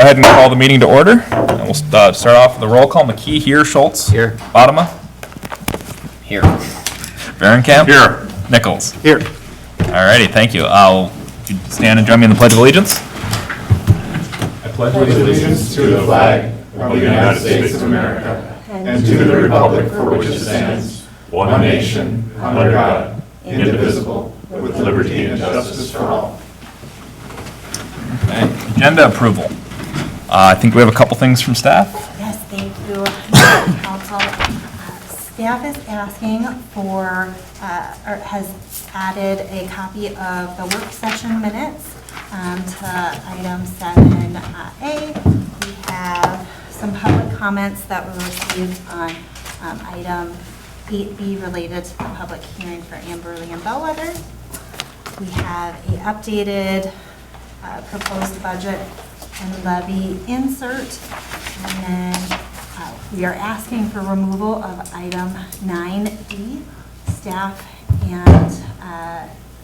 Go ahead and call the meeting to order. And we'll start off with the roll call. McKee here, Schultz. Here. Bottoма. Here. Varenkamp. Here. Nichols. Here. Alrighty, thank you. Would you stand and join me in the Pledge of Allegiance? I pledge allegiance to the flag of the United States of America and to the republic for which it stands, one nation, under God, indivisible, with liberty and justice for all. Okay. Agenda approval. I think we have a couple things from staff. Yes, thank you, Council. Staff is asking for, or has added a copy of the work session minutes to item 7A. We have some public comments that were received on item 8B related to the public hearing for Amberley and Bellwether. We have a updated proposed budget and levy insert, and then we are asking for removal of item 9E. Staff and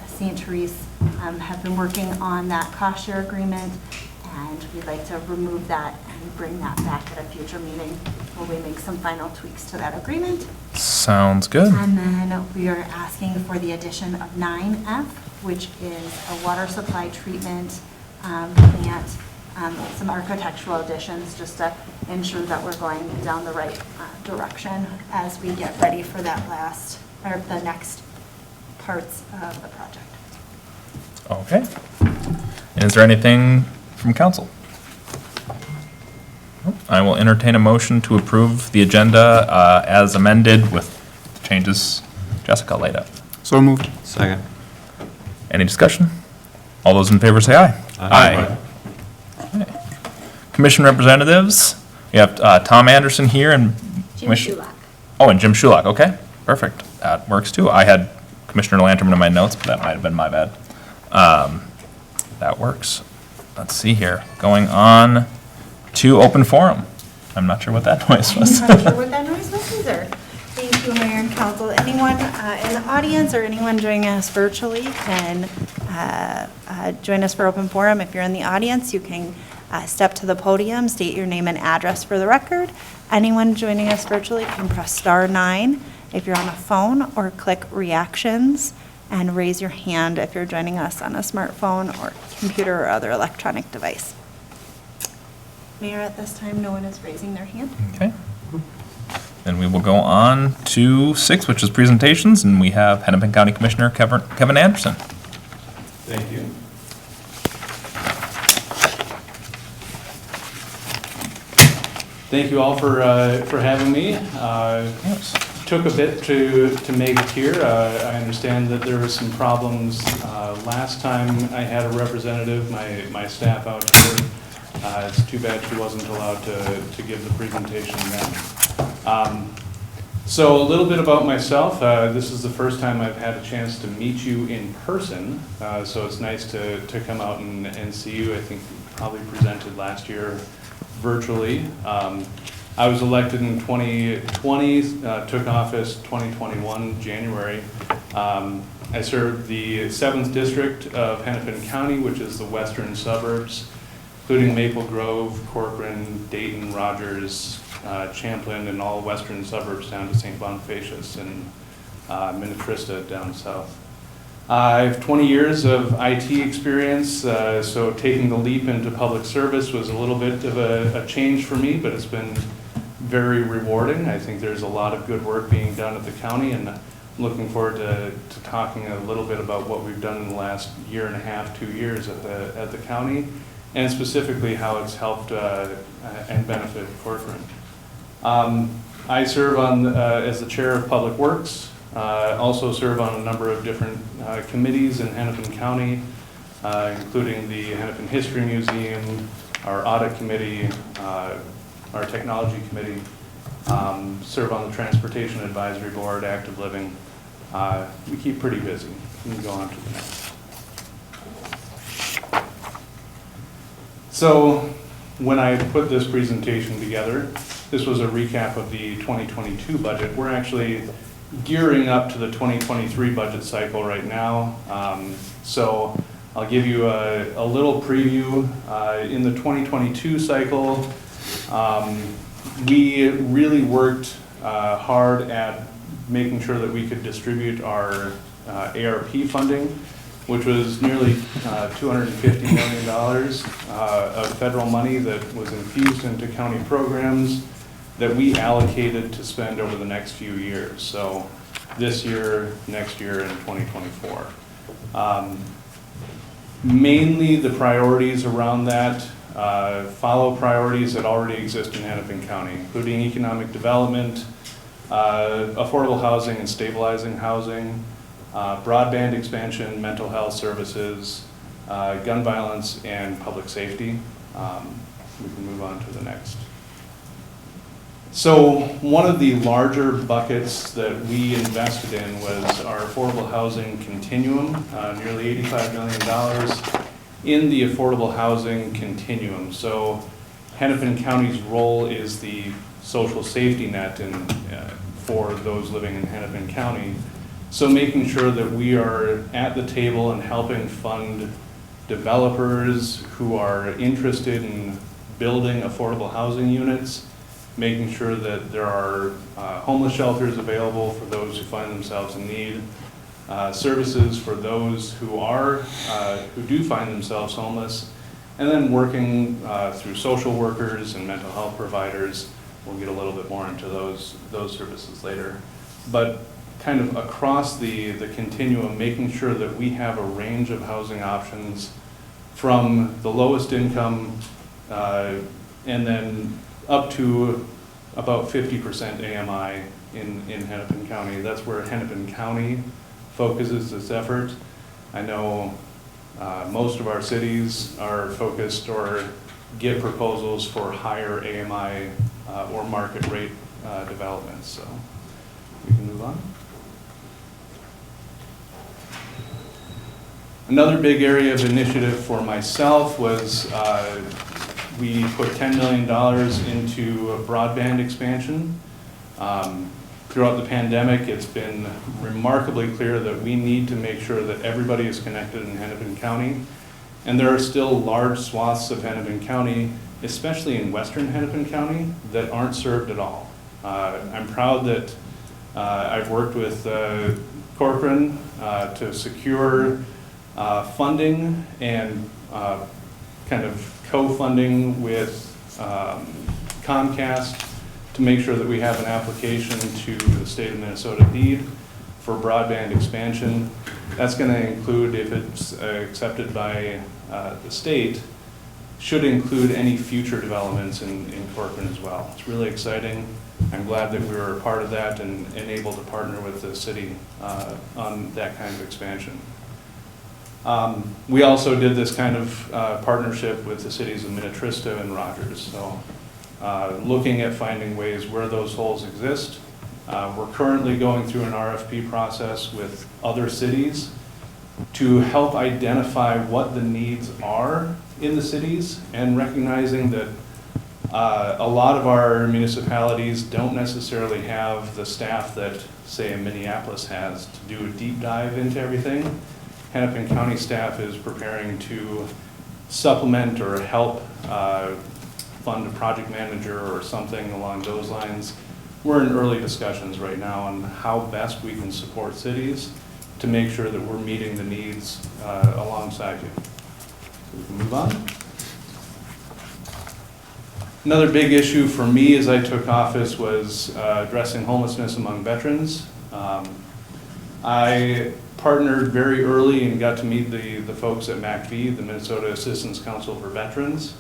St. Therese have been working on that cost share agreement, and we'd like to remove that and bring that back at a future meeting where we make some final tweaks to that agreement. Sounds good. And then we are asking for the addition of 9F, which is a water supply treatment plant, some architectural additions just to ensure that we're going down the right direction as we get ready for that last, or the next parts of the project. Okay. Is there anything from council? I will entertain a motion to approve the agenda as amended with changes Jessica laid out. So moved. Second. Any discussion? All those in favor say aye. Aye. Okay. Commission representatives, we have Tom Anderson here and Jim Shulak. Oh, and Jim Shulak, okay, perfect. That works too. I had Commissioner Lanterman in my notes, but that might have been my bad. That works. Let's see here. Going on to open forum. I'm not sure what that noise was. I'm not sure what that noise was either. Thank you, Mayor and Council. Anyone in the audience or anyone joining us virtually can join us for open forum. If you're in the audience, you can step to the podium, state your name and address for the record. Anyone joining us virtually can press *9 if you're on a phone, or click reactions and raise your hand if you're joining us on a smartphone or computer or other electronic device. Mayor, at this time, no one is raising their hand. Okay. Then we will go on to 6, which is presentations, and we have Hennepin County Commissioner Kevin Anderson. Thank you. Thank you all for having me. Yes. Took a bit to make it here. I understand that there were some problems last time I had a representative, my staff out here. It's too bad she wasn't allowed to give the presentation then. So a little bit about myself. This is the first time I've had a chance to meet you in person, so it's nice to come out and see you. I think we probably presented last year virtually. I was elected in 2020, took office 2021, January. I served the 7th District of Hennepin County, which is the western suburbs, including Maple Grove, Corcoran, Dayton, Rogers, Champlin, and all western suburbs down to St. Bonifacius and Minnetrista down south. I have 20 years of IT experience, so taking the leap into public service was a little bit of a change for me, but it's been very rewarding. I think there's a lot of good work being done at the county, and I'm looking forward to talking a little bit about what we've done in the last year and a half, 2 years at the county, and specifically how it's helped and benefited Corcoran. I serve on as the chair of Public Works. Also serve on a number of different committees in Hennepin County, including the Hennepin History Museum, our audit committee, our technology committee, serve on the Transportation Advisory Board, Active Living. We keep pretty busy. We can go on to the next. So when I put this presentation together, this was a recap of the 2022 budget. We're actually gearing up to the 2023 budget cycle right now. So I'll give you a little preview. In the 2022 cycle, we really worked hard at making sure that we could distribute our ARP funding, which was nearly $250 million of federal money that was infused into county programs that we allocated to spend over the next few years. So this year, next year, and 2024. Mainly the priorities around that follow priorities that already exist in Hennepin County, including economic development, affordable housing and stabilizing housing, broadband expansion, mental health services, gun violence, and public safety. We can move on to the next. So one of the larger buckets that we invested in was our affordable housing continuum, nearly $85 million in the affordable housing continuum. So Hennepin County's role is the social safety net for those living in Hennepin County. So making sure that we are at the table and helping fund developers who are interested in building affordable housing units, making sure that there are homeless shelters available for those who find themselves in need, services for those who do find themselves homeless, and then working through social workers and mental health providers. We'll get a little bit more into those services later. But kind of across the continuum, making sure that we have a range of housing options from the lowest income and then up to about 50% AMI in Hennepin County. That's where Hennepin County focuses its effort. I know most of our cities are focused or get proposals for higher AMI or market rate developments. So we can move on. Another big area of initiative for myself was we put $10 million into broadband expansion. Throughout the pandemic, it's been remarkably clear that we need to make sure that everybody is connected in Hennepin County. And there are still large swaths of Hennepin County, especially in western Hennepin County, that aren't served at all. I'm proud that I've worked with Corcoran to secure funding and kind of co-funding with Comcast to make sure that we have an application to the state of Minnesota DEED for broadband expansion. That's going to include, if it's accepted by the state, should include any future developments in Corcoran as well. It's really exciting. I'm glad that we were a part of that and able to partner with the city on that kind of expansion. We also did this kind of partnership with the cities of Minnetrista and Rogers. So looking at finding ways where those holes exist. We're currently going through an RFP process with other cities to help identify what the needs are in the cities, and recognizing that a lot of our municipalities don't necessarily have the staff that, say, Minneapolis has to do a deep dive into everything. Hennepin County staff is preparing to supplement or help fund a project manager or something along those lines. We're in early discussions right now on how best we can support cities to make sure that we're meeting the needs alongside you. So we can move on. Another big issue for me as I took office was addressing homelessness among veterans. I partnered very early and got to meet the folks at MACV, the Minnesota Assistance Council for Veterans.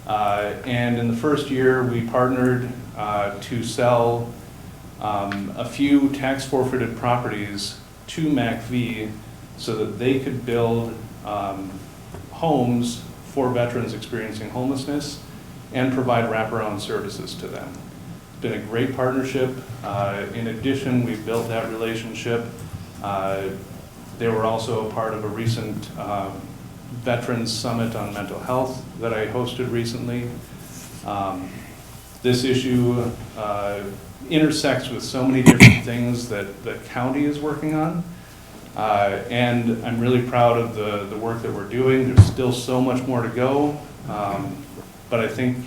And in the first year, we partnered to sell a few tax forfeited properties to MACV so that they could build homes for veterans experiencing homelessness and provide wraparound services to them. It's been a great partnership. In addition, we've built that relationship. They were also a part of a recent Veterans Summit on Mental Health that I hosted recently. This issue intersects with so many different things that the county is working on. And I'm really proud of the work that we're doing. There's still so much more to go, but I think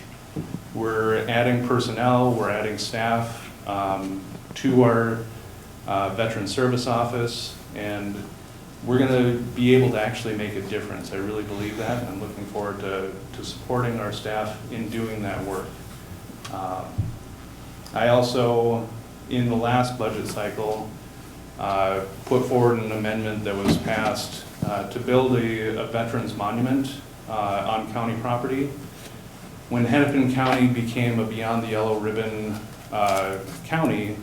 we're adding personnel, we're adding staff to our Veteran Service Office, and we're going to be able to actually make a difference. I really believe that, and I'm looking forward to supporting our staff in doing that work. I also, in the last budget cycle, put forward an amendment that was passed to build a veterans monument on county property. When Hennepin County became a Beyond the Yellow Ribbon county,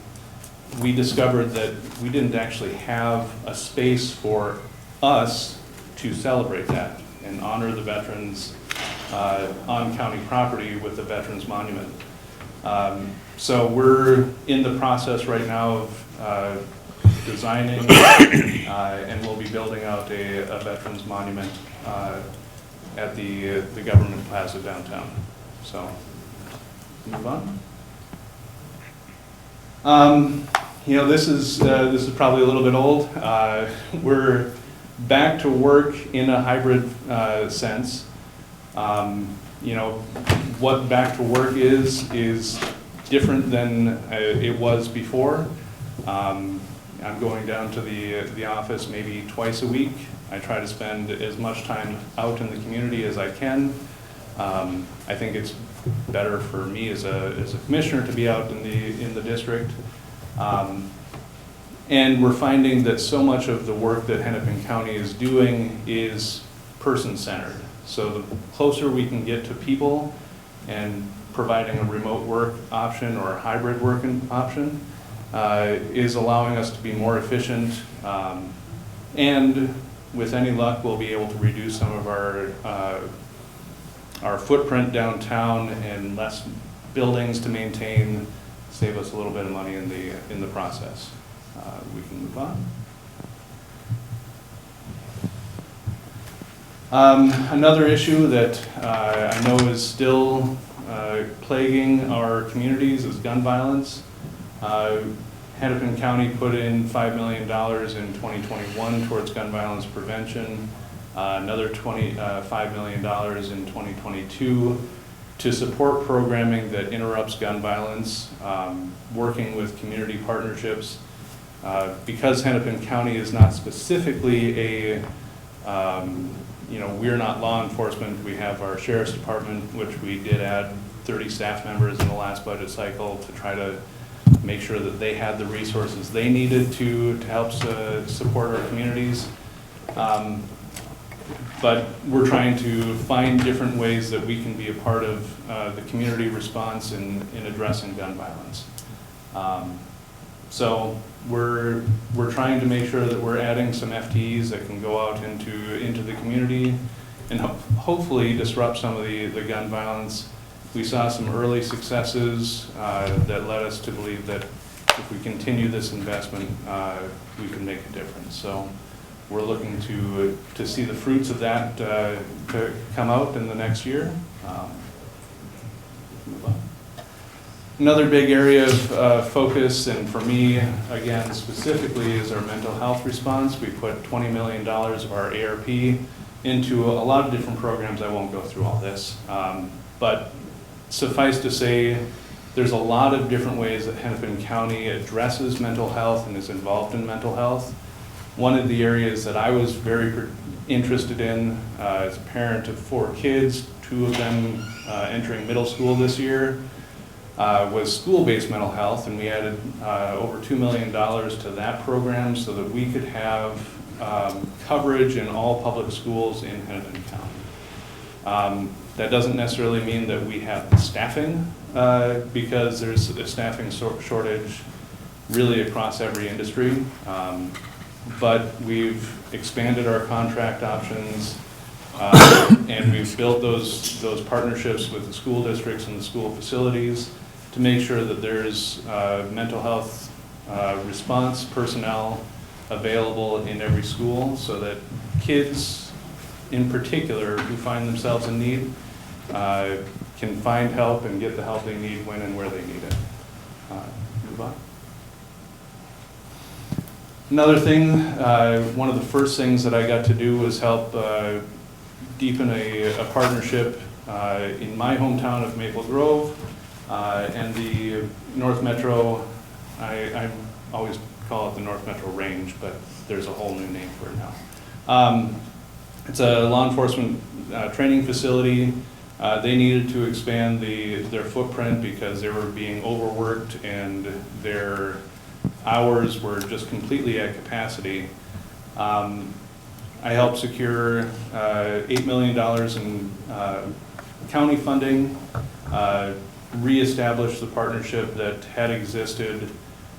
we discovered that we didn't actually have a space for us to celebrate that and honor the veterans on county property with the Veterans Monument. So we're in the process right now of designing and we'll be building out a Veterans Monument at the Government Plaza downtown. So, move on. You know, this is probably a little bit old. We're back to work in a hybrid sense. You know, what back to work is different than it was before. I'm going down to the office maybe twice a week. I try to spend as much time out in the community as I can. I think it's better for me as a commissioner to be out in the district. And we're finding that so much of the work that Hennepin County is doing is person-centered. So the closer we can get to people and providing a remote work option or a hybrid working option is allowing us to be more efficient. And with any luck, we'll be able to reduce some of our footprint downtown and less buildings to maintain, save us a little bit of money in the process. We can move on. Another issue that I know is still plaguing our communities is gun violence. Hennepin County put in $5 million in 2021 towards gun violence prevention, another $5 million in 2022 to support programming that interrupts gun violence, working with community partnerships. Because Hennepin County is not specifically we're not law enforcement. We have our sheriff's department, which we did add 30 staff members in the last budget cycle to try to make sure that they had the resources they needed to help support our communities. But we're trying to find different ways that we can be a part of the community response in addressing gun violence. So we're trying to make sure that we're adding some FTEs that can go out into the community and hopefully disrupt some of the gun violence. We saw some early successes that led us to believe that if we continue this investment, we can make a difference. So we're looking to see the fruits of that to come out in the next year. Move on. Another big area of focus, and for me, again, specifically, is our mental health response. We put $20 million of our ARP into a lot of different programs. I won't go through all this, but suffice to say, there's a lot of different ways that Hennepin County addresses mental health and is involved in mental health. One of the areas that I was very interested in as a parent of 4 kids, 2 of them entering middle school this year, was school-based mental health, and we added over $2 million to that program so that we could have coverage in all public schools in Hennepin County. That doesn't necessarily mean that we have the staffing, because there's a staffing shortage really across every industry. But we've expanded our contract options, and we've built those partnerships with the school districts and the school facilities to make sure that there's mental health response personnel available in every school so that kids in particular who find themselves in need can find help and get the help they need when and where they need it. Move on. Another thing, one of the first things that I got to do was help deepen a partnership in my hometown of Maple Grove and the North Metro, I always call it the North Metro Range, but there's a whole new name for it now. It's a law enforcement training facility. They needed to expand their footprint because they were being overworked and their hours were just completely at capacity. I helped secure $8 million in county funding, reestablish the partnership that had existed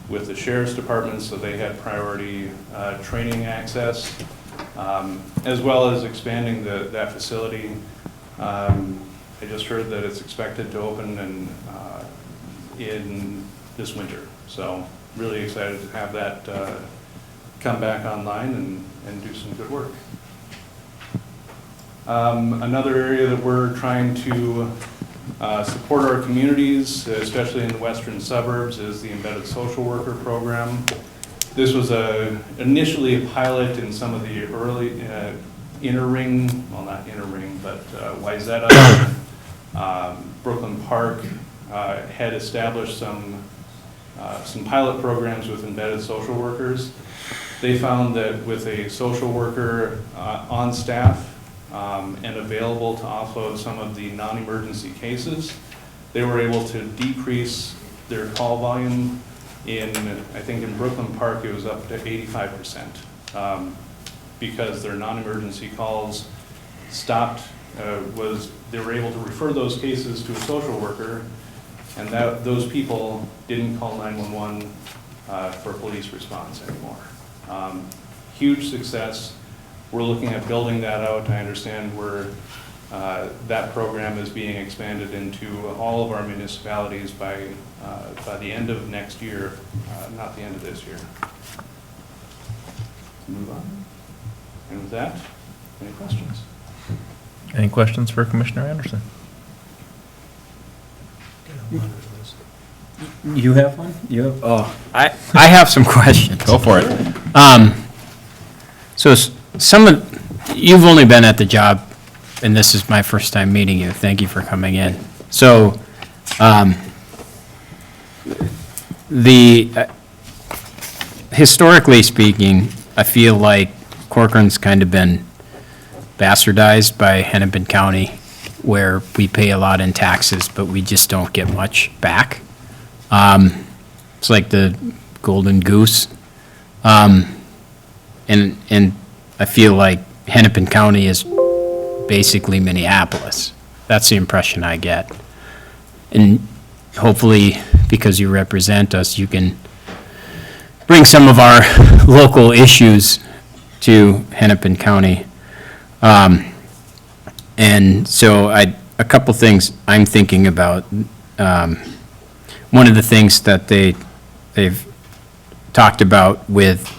with the sheriff's department so they had priority training access, as well as expanding that facility. I just heard that it's expected to open in this winter. So really excited to have that come back online and do some good work. Another area that we're trying to support our communities, especially in the western suburbs, is the embedded social worker program. This was initially a pilot in some of the early inner ring, well not inner ring, but Wyzetta, Brooklyn Park had established some pilot programs with embedded social workers. They found that with a social worker on staff and available to offload some of the non-emergency cases, they were able to decrease their call volume I think in Brooklyn Park it was up to 85%, because their non-emergency calls stopped, they were able to refer those cases to a social worker, and those people didn't call 911 for police response anymore. Huge success. We're looking at building that out. I understand that program is being expanded into all of our municipalities by the end of next year, not the end of this year. Move on. And with that, any questions? Any questions for Commissioner Anderson? You have one? You have? Oh, I have some questions. Go for it. So you've only been at the job, and this is my first time meeting you. Thank you for coming in. So, historically speaking, I feel like Corcoran's kind of been bastardized by Hennepin County, where we pay a lot in taxes, but we just don't get much back. It's like the golden goose. And I feel like Hennepin County is basically Minneapolis. That's the impression I get. And hopefully, because you represent us, you can bring some of our local issues to Hennepin County. And so a couple things I'm thinking about. One of the things that they've talked about with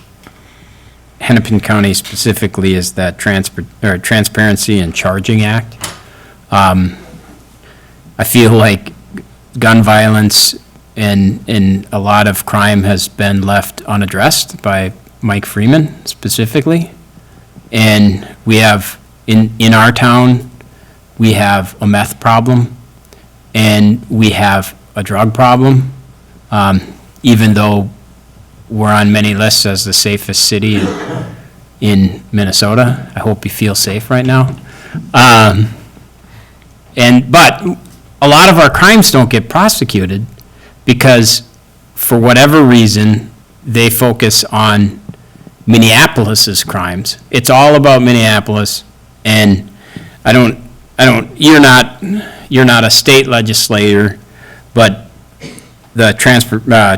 Hennepin County specifically is that Transparency and Charging Act. I feel like gun violence and a lot of crime has been left unaddressed by Mike Freeman specifically. And we have, in our town, we have a meth problem and we have a drug problem, even though we're on many lists as the safest city in Minnesota. I hope you feel safe right now. But a lot of our crimes don't get prosecuted because, for whatever reason, they focus on Minneapolis's crimes. It's all about Minneapolis, and you're not a state legislator, but the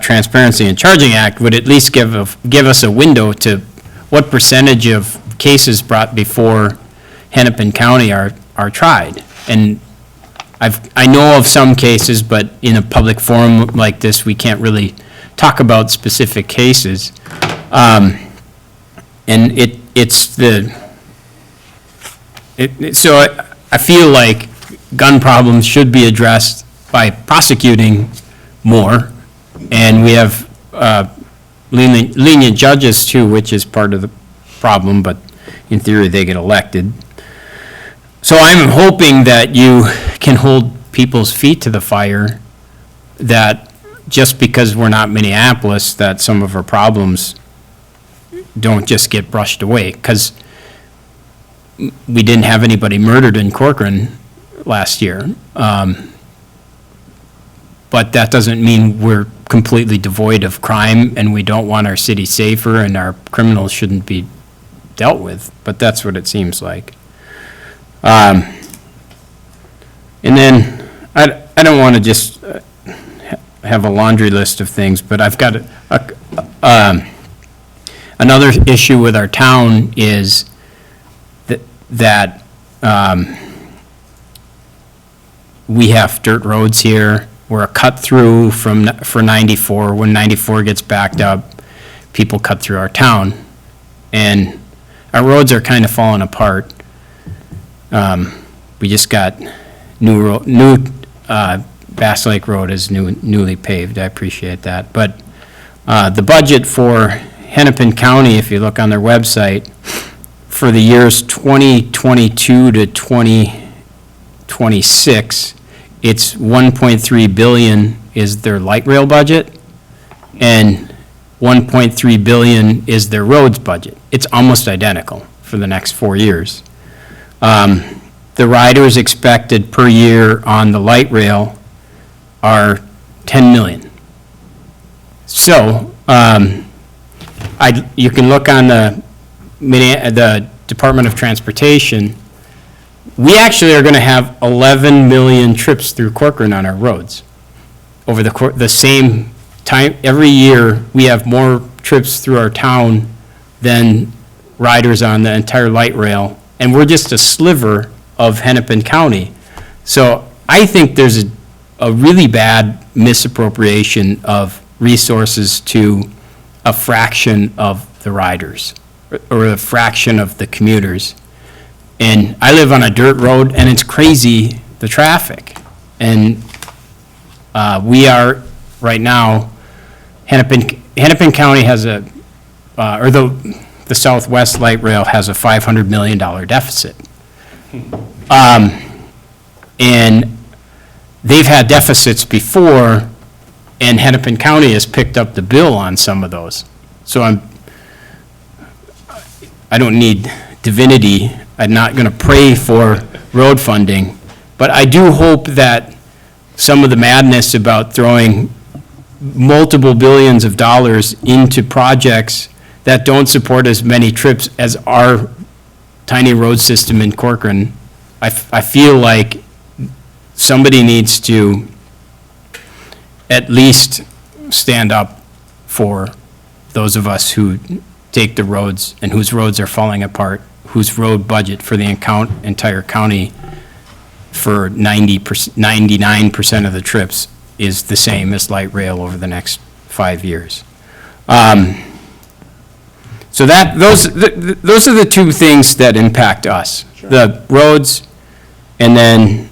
Transparency and Charging Act would at least give us a window to what percentage of cases brought before Hennepin County are tried. And I know of some cases, but in a public forum like this, we can't really talk about specific cases. So I feel like gun problems should be addressed by prosecuting more, and we have lenient judges too, which is part of the problem, but in theory, they get elected. So I'm hoping that you can hold people's feet to the fire, that just because we're not Minneapolis, that some of our problems don't just get brushed away, because we didn't have anybody murdered in Corcoran last year. But that doesn't mean we're completely devoid of crime, and we don't want our city safer, and our criminals shouldn't be dealt with, but that's what it seems like. And then, I don't want to just have a laundry list of things, but I've got another issue with our town is that we have dirt roads here. We're a cut-through for 94. When 94 gets backed up, people cut through our town. And our roads are kind of falling apart. We just got Bass Lake Road is newly paved. I appreciate that. But the budget for Hennepin County, if you look on their website, for the years 2022 to 2026, it's 1.3 billion is their light rail budget, and 1.3 billion is their roads budget. It's almost identical for the next 4 years. The riders expected per year on the light rail are 10 million. So, you can look on the Department of Transportation. We actually are going to have 11 million trips through Corcoran on our roads. Over the same time, every year, we have more trips through our town than riders on the entire light rail, and we're just a sliver of Hennepin County. So I think there's a really bad misappropriation of resources to a fraction of the riders, or a fraction of the commuters. And I live on a dirt road, and it's crazy, the traffic. And we are, right now, Hennepin County has the Southwest Light Rail has a $500 million deficit. And they've had deficits before, and Hennepin County has picked up the bill on some of those. So I don't need divinity. I'm not going to pray for road funding, but I do hope that some of the madness about throwing multiple billions of dollars into projects that don't support as many trips as our tiny road system in Corcoran, I feel like somebody needs to at least stand up for those of us who take the roads and whose roads are falling apart, whose road budget for the entire county for 99% of the trips is the same as light rail over the next 5 years. So those are the two things that impact us. Sure. The roads, and then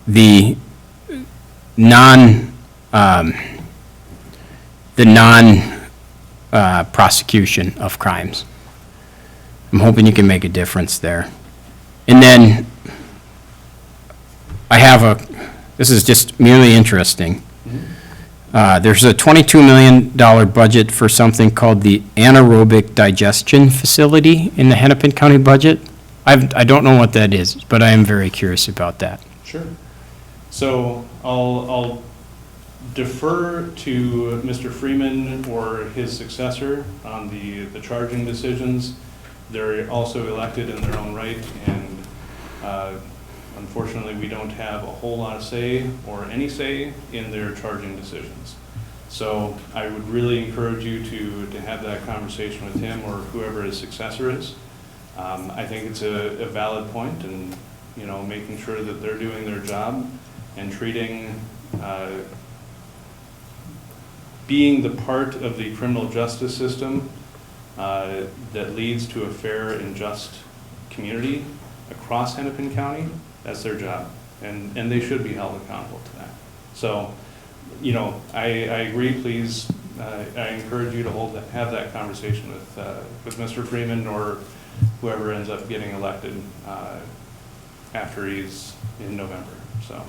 the prosecution of crimes. I'm hoping you can make a difference there. And then this is just merely interesting. There's a $22 million budget for something called the anaerobic digestion facility in the Hennepin County budget. I don't know what that is, but I am very curious about that. Sure. So I'll defer to Mr. Freeman or his successor on the charging decisions. They're also elected in their own right, and unfortunately, we don't have a whole lot of say or any say in their charging decisions. So I would really encourage you to have that conversation with him or whoever his successor is. I think it's a valid point, and making sure that they're doing their job and treating being the part of the criminal justice system that leads to a fair and just community across Hennepin County. That's their job, and they should be held accountable to that. So, I agree, please I encourage you to have that conversation with Mr. Freeman or whoever ends up getting elected after he's in November. So,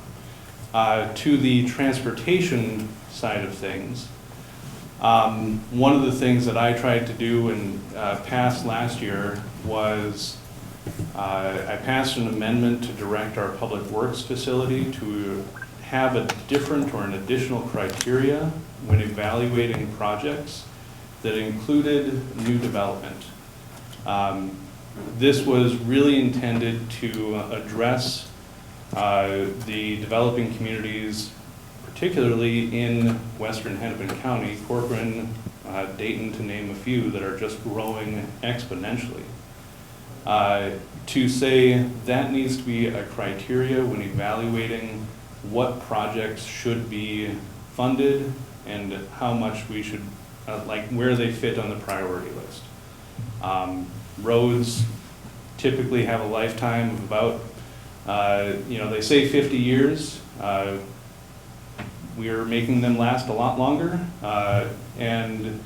to the transportation side of things, one of the things that I tried to do and passed last year was I passed an amendment to direct our public works facility to have a different or an additional criteria when evaluating projects that included new development. This was really intended to address the developing communities, particularly in western Hennepin County, Corcoran, Dayton, to name a few, that are just growing exponentially. To say that needs to be a criteria when evaluating what projects should be funded and how much we should, like where they fit on the priority list. Roads typically have a lifetime of about, they say 50 years. We are making them last a lot longer, and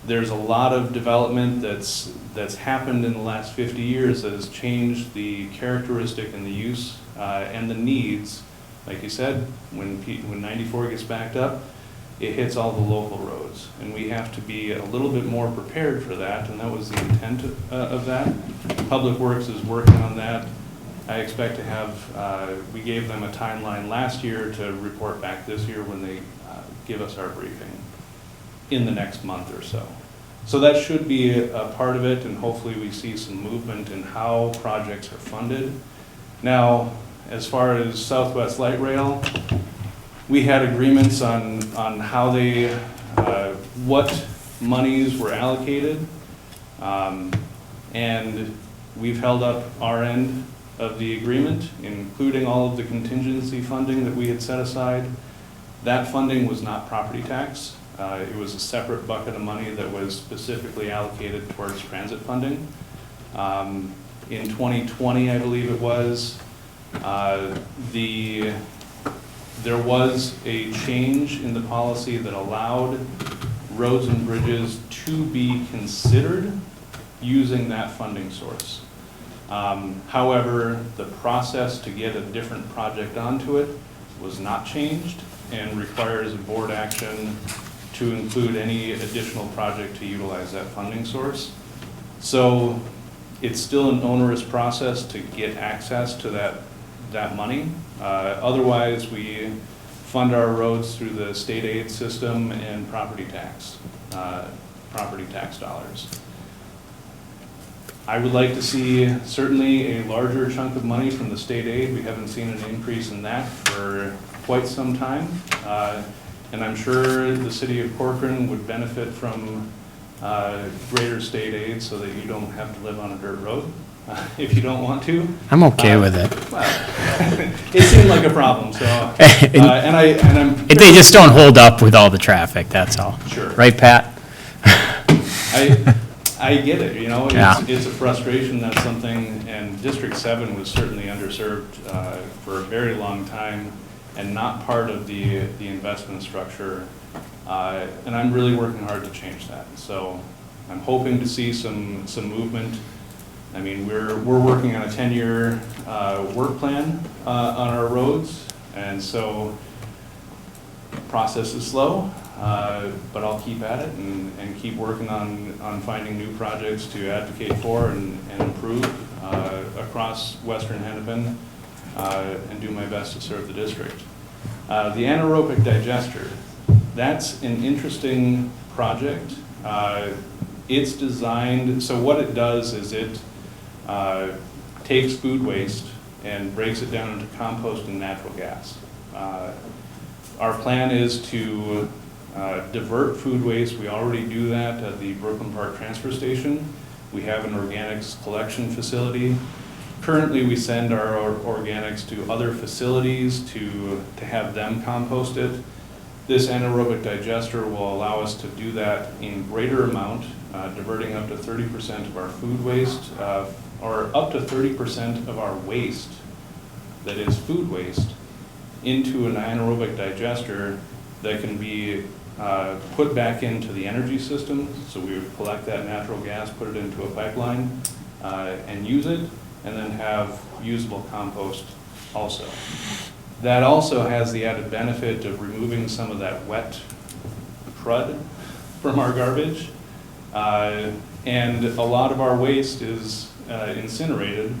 there's a lot of development that's happened in the last 50 years that has changed the characteristic and the use and the needs. Like you said, when 94 gets backed up, it hits all the local roads, and we have to be a little bit more prepared for that, and that was the intent of that. Public Works is working on that. I expect to have, we gave them a timeline last year to report back this year when they give us our briefing in the next month or so. So that should be a part of it, and hopefully we see some movement in how projects are funded. Now, as far as Southwest Light Rail, we had agreements on how they, what monies were allocated, and we've held up our end of the agreement, including all of the contingency funding that we had set aside. That funding was not property tax. It was a separate bucket of money that was specifically allocated towards transit funding. In 2020, I believe it was, there was a change in the policy that allowed roads and bridges to be considered using that funding source. However, the process to get a different project onto it was not changed and requires a board action to include any additional project to utilize that funding source. So it's still an onerous process to get access to that money. Otherwise, we fund our roads through the state aid system and property tax dollars. I would like to see certainly a larger chunk of money from the state aid. We haven't seen an increase in that for quite some time. And I'm sure the city of Corcoran would benefit from greater state aid so that you don't have to live on a dirt road if you don't want to. I'm okay with it. Well, it seemed like a problem, so, They just don't hold up with all the traffic, that's all. Sure. Right, Pat? I get it, Yeah. it's a frustration. That's something, and District 7 was certainly underserved for a very long time and not part of the investment structure. And I'm really working hard to change that. So I'm hoping to see some movement. I mean, we're working on a 10-year work plan on our roads, and so the process is slow, but I'll keep at it and keep working on finding new projects to advocate for and improve across western Hennepin, and do my best to serve the district. The anaerobic digester, that's an interesting project. It's designed, so what it does is it takes food waste and breaks it down into compost and natural gas. Our plan is to divert food waste. We already do that at the Brooklyn Park Transfer Station. We have an organics collection facility. Currently, we send our organics to other facilities to have them compost it. This anaerobic digester will allow us to do that in greater amount, diverting up to 30% of our food waste, or up to 30% of our waste that is food waste into an anaerobic digester that can be put back into the energy system. So we would collect that natural gas, put it into a pipeline, and use it, and then have usable compost also. That also has the added benefit of removing some of that wet crud from our garbage. And a lot of our waste is incinerated.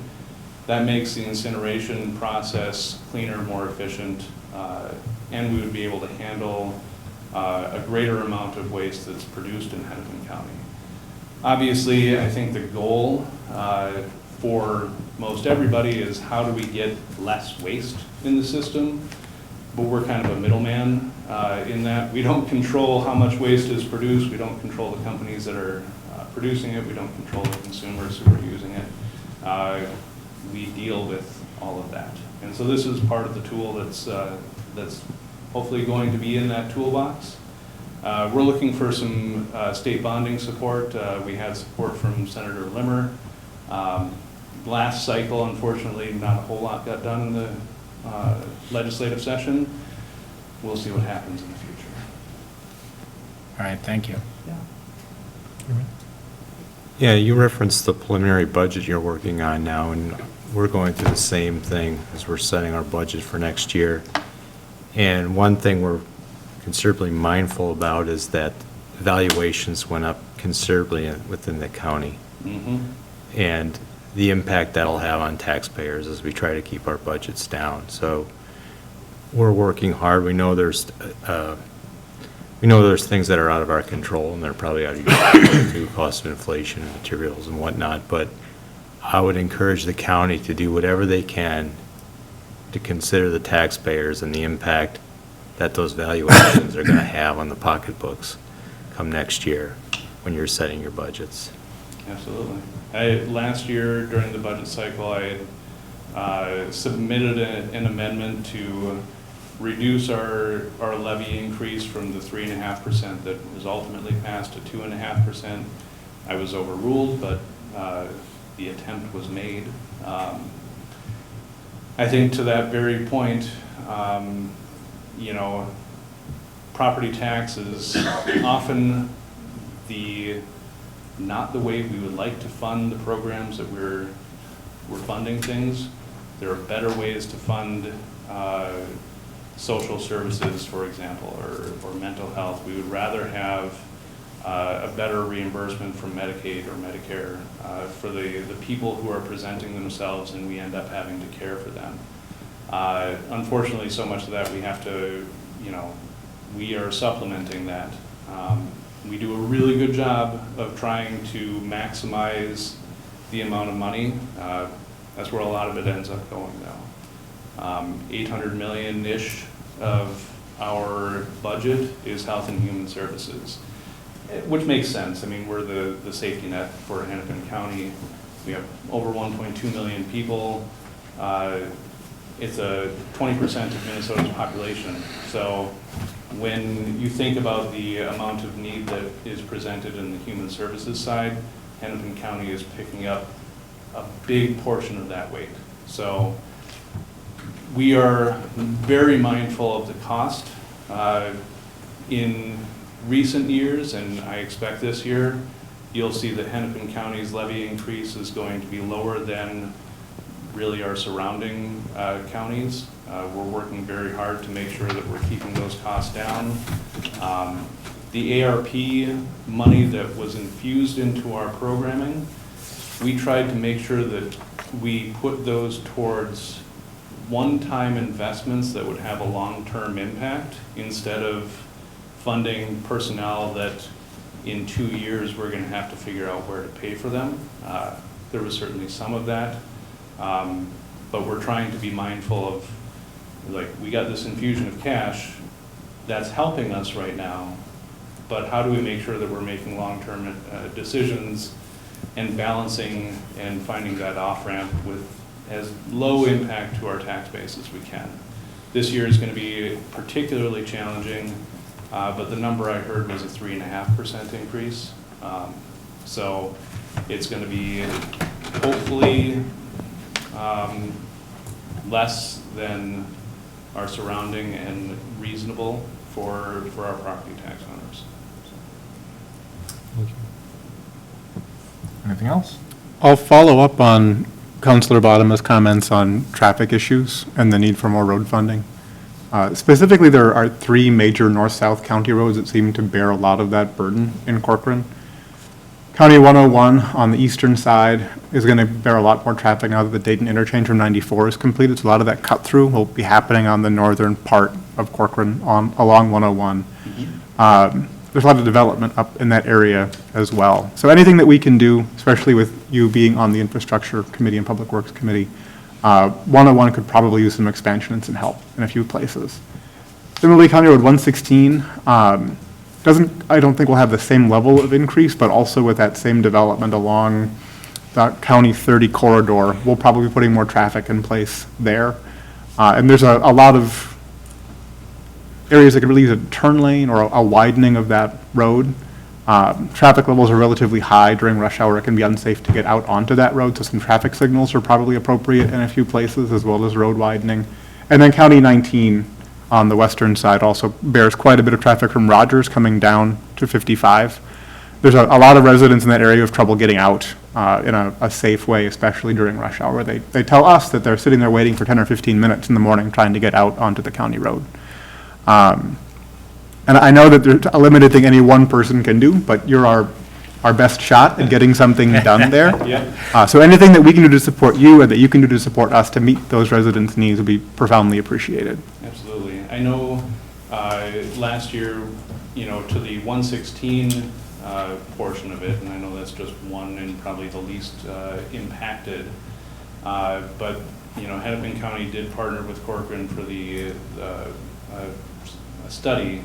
That makes the incineration process cleaner, more efficient, and we would be able to handle a greater amount of waste that's produced in Hennepin County. Obviously, I think the goal for most everybody is how do we get less waste in the system, but we're kind of a middleman in that we don't control how much waste is produced, we don't control the companies that are producing it, we don't control the consumers who are using it. We deal with all of that. And so this is part of the tool that's hopefully going to be in that toolbox. We're looking for some state bonding support. We had support from Senator Limmer. Last cycle, unfortunately, not a whole lot got done in the legislative session. We'll see what happens in the future. All right, thank you. Yeah, you referenced the preliminary budget you're working on now, and we're going through the same thing as we're setting our budget for next year. And one thing we're considerably mindful about is that valuations went up considerably within the county. Mm-hmm. And the impact that'll have on taxpayers as we try to keep our budgets down. So we're working hard. We know there's things that are out of our control, and they're probably out of your control through cost of inflation and materials and whatnot. But I would encourage the county to do whatever they can to consider the taxpayers and the impact that those valuations are going to have on the pocketbooks come next year when you're setting your budgets. Absolutely. Last year during the budget cycle, I submitted an amendment to reduce our levy increase from the 3.5% that was ultimately passed to 2.5%. I was overruled, but the attempt was made. I think to that very point, property tax is often not the way we would like to fund the programs that we're funding things. There are better ways to fund social services, for example, or mental health. We would rather have a better reimbursement from Medicaid or Medicare for the people who are presenting themselves and we end up having to care for them. Unfortunately, so much of that we have to, we are supplementing that. We do a really good job of trying to maximize the amount of money. That's where a lot of it ends up going, though. 800 million-ish of our budget is health and human services, which makes sense. I mean, we're the safety net for Hennepin County. We have over 1.2 million people. It's a 20% of Minnesota's population. So when you think about the amount of need that is presented in the human services side, Hennepin County is picking up a big portion of that weight. So we are very mindful of the cost. In recent years, and I expect this year, you'll see that Hennepin County's levy increase is going to be lower than really our surrounding counties. We're working very hard to make sure that we're keeping those costs down. The ARP money that was infused into our programming, we tried to make sure that we put those towards one-time investments that would have a long-term impact instead of funding personnel that in 2 years we're going to have to figure out where to pay for them. There was certainly some of that, but we're trying to be mindful of, like, we got this infusion of cash that's helping us right now, but how do we make sure that we're making long-term decisions and balancing and finding that off-ramp with as low impact to our tax base as we can. This year is going to be particularly challenging, but the number I heard was a 3.5% increase. So it's going to be hopefully less than are surrounding and reasonable for our property tax owners. Anything else? I'll follow up on Councilor Bottoma's comments on traffic issues and the need for more road funding. Specifically, there are 3 major north-south county roads that seem to bear a lot of that burden in Corcoran. County 101 on the eastern side is going to bear a lot more traffic now that the Dayton interchange from 94 is completed. So a lot of that cut-through will be happening on the northern part of Corcoran along 101. There's a lot of development up in that area as well. So anything that we can do, especially with you being on the Infrastructure Committee and Public Works Committee, 101 could probably use some expansion and some help in a few places. Similarly, County Road 116 I don't think we'll have the same level of increase, but also with that same development along the County 30 corridor, we'll probably be putting more traffic in place there. And there's a lot of areas that could really use a turn lane or a widening of that road. Traffic levels are relatively high during rush hour. It can be unsafe to get out onto that road, so some traffic signals are probably appropriate in a few places, as well as road widening. And then County 19 on the western side also bears quite a bit of traffic from Rogers coming down to 55. There's a lot of residents in that area who have trouble getting out in a safe way, especially during rush hour. They tell us that they're sitting there waiting for 10 or 15 minutes in the morning trying to get out onto the county road. And I know that there's a limited thing any one person can do, but you're our best shot at getting something done there. Yeah. So anything that we can do to support you and that you can do to support us to meet those residents' needs will be profoundly appreciated. Absolutely. I know last year, to the 116 portion of it, and I know that's just one and probably the least impacted, but, Hennepin County did partner with Corcoran for the study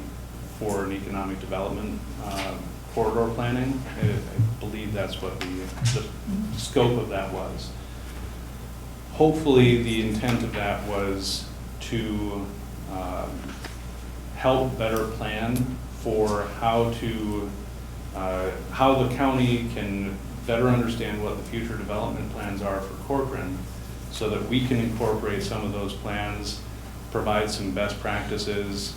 for an economic development corridor planning. I believe that's what the scope of that was. Hopefully, the intent of that was to help better plan for how the county can better understand what the future development plans are for Corcoran, so that we can incorporate some of those plans, provide some best practices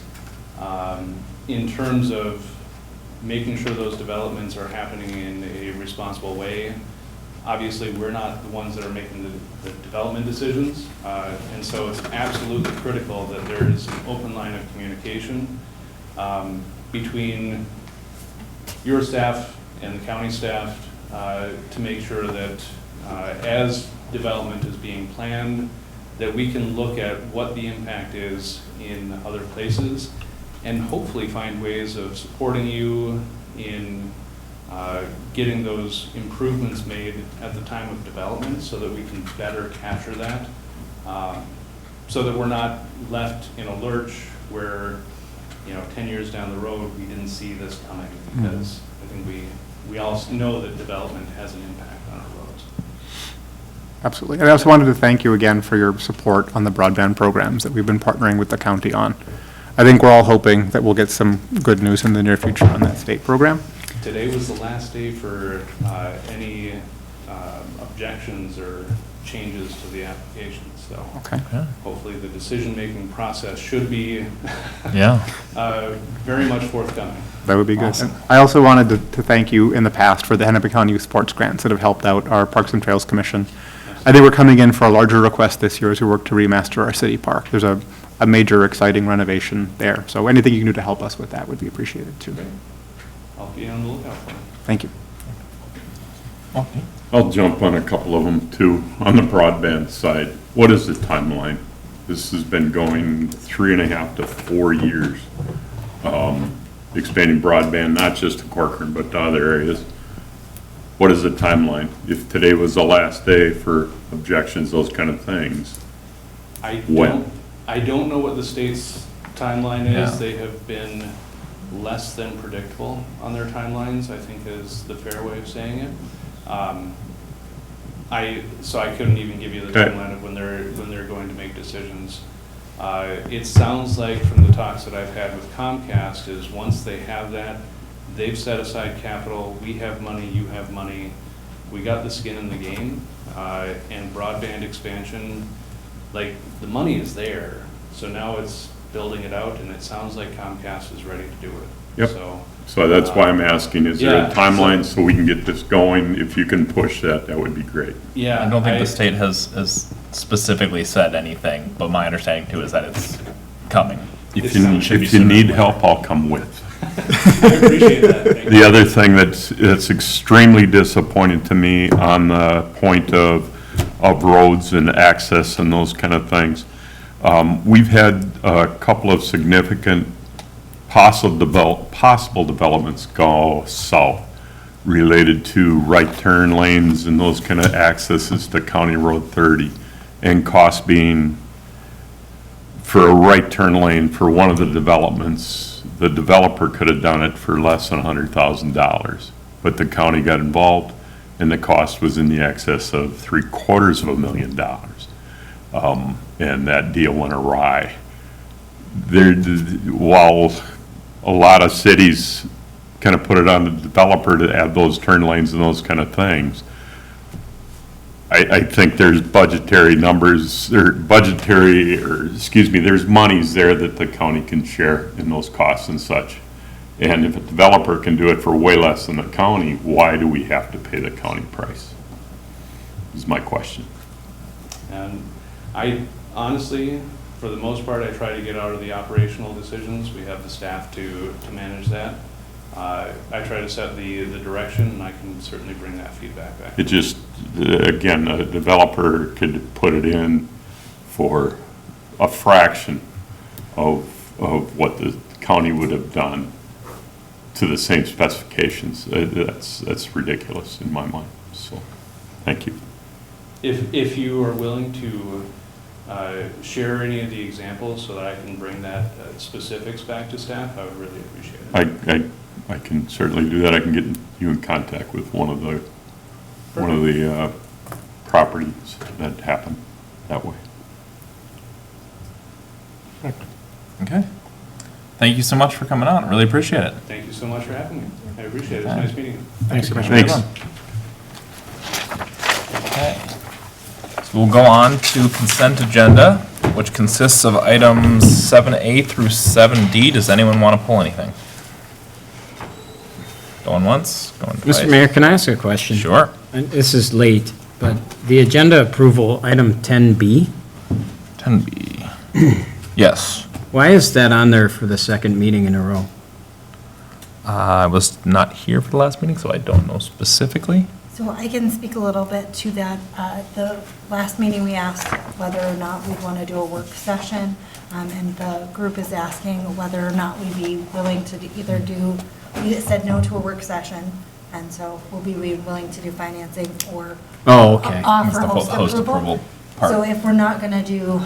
in terms of making sure those developments are happening in a responsible way. Obviously, we're not the ones that are making the development decisions, and so it's absolutely critical that there is an open line of communication between your staff and the county staff to make sure that as development is being planned, that we can look at what the impact is in other places and hopefully find ways of supporting you in getting those improvements made at the time of development so that we can better capture that, so that we're not left in a lurch where, 10 years down the road, we didn't see this coming, because I think we all know that development has an impact on our roads. Absolutely. And I also wanted to thank you again for your support on the broadband programs that we've been partnering with the county on. I think we're all hoping that we'll get some good news in the near future on that state program. Today was the last day for any objections or changes to the application, so Okay. hopefully the decision-making process should be Yeah. very much forthcoming. That would be good. Awesome. And I also wanted to thank you in the past for the Hennepin County Youth Sports grants that have helped out our Parks and Trails Commission. I think we're coming in for a larger request this year as we work to remaster our city park. There's a major exciting renovation there. So anything you can do to help us with that would be appreciated too. Great. I'll be on the lookout for it. Thank you. Okay. I'll jump on a couple of them too. On the broadband side, what is the timeline? This has been going 3.5 to 4 years. Expanding broadband, not just to Corcoran, but to other areas. What is the timeline? If today was the last day for objections, those kind of things, when? I don't know what the state's timeline is. Yeah. They have been less than predictable on their timelines, I think is the fair way of saying it. So I couldn't even give you the Okay. timeline of when they're going to make decisions. It sounds like from the talks that I've had with Comcast is once they have that, they've set aside capital, we have money, you have money, we got the skin in the game, and broadband expansion, like, the money is there. So now it's building it out, and it sounds like Comcast is ready to do it. Yep. So, So that's why I'm asking, is there Yeah, a timeline so we can get this going? If you can push that, that would be great. yeah. I don't think the state has specifically said anything, but my understanding too is that it's coming. If Should be you sooner need than help, I'll come with. I appreciate that. Thank you. The other thing that's extremely disappointing to me on the point of roads and access and those kind of things, we've had a couple of significant possible developments go south related to right turn lanes and those kind of accesses to County Road 30, and cost being, for a right turn lane for one of the developments, the developer could have done it for less than $100,000, but the county got involved and the cost was in the excess of $750,000. And that deal went awry. While a lot of cities kind of put it on the developer to add those turn lanes and those kind of things, I think there's budgetary numbers, there's monies there that the county can share in those costs and such. And if a developer can do it for way less than the county, why do we have to pay the county price? Is my question. And I honestly, for the most part, I try to get out of the operational decisions. We have the staff to manage that. I try to set the direction, and I can certainly bring that feedback back. It just, again, a developer could put it in for a fraction of what the county would have done to the same specifications. That's ridiculous in my mind, so, thank you. If you are willing to share any of the examples so that I can bring that specifics back to staff, I would really appreciate it. I can certainly do that. I can get you in contact with one of the properties that happened that way. Okay. Thank you so much for coming on. Really appreciate it. Thank you so much for having me. I appreciate it. It's nice meeting you. Thanks, Commissioner. Thanks. Okay. So we'll go on to consent agenda, which consists of items 7A through 7D. Does anyone want to pull anything? Going once, going twice. Mr. Mayor, can I ask a question? Sure. And this is late, but the agenda approval, item 10B, 10B. Yes. why is that on there for the second meeting in a row? I was not here for the last meeting, so I don't know specifically. So I can speak a little bit to that. The last meeting, we asked whether or not we'd want to do a work session, and the group is asking whether or not we'd be willing to either do, we said no to a work session, and so we'll be willing to do financing or Oh, okay. offer That's the host approval. part. So if we're not going to do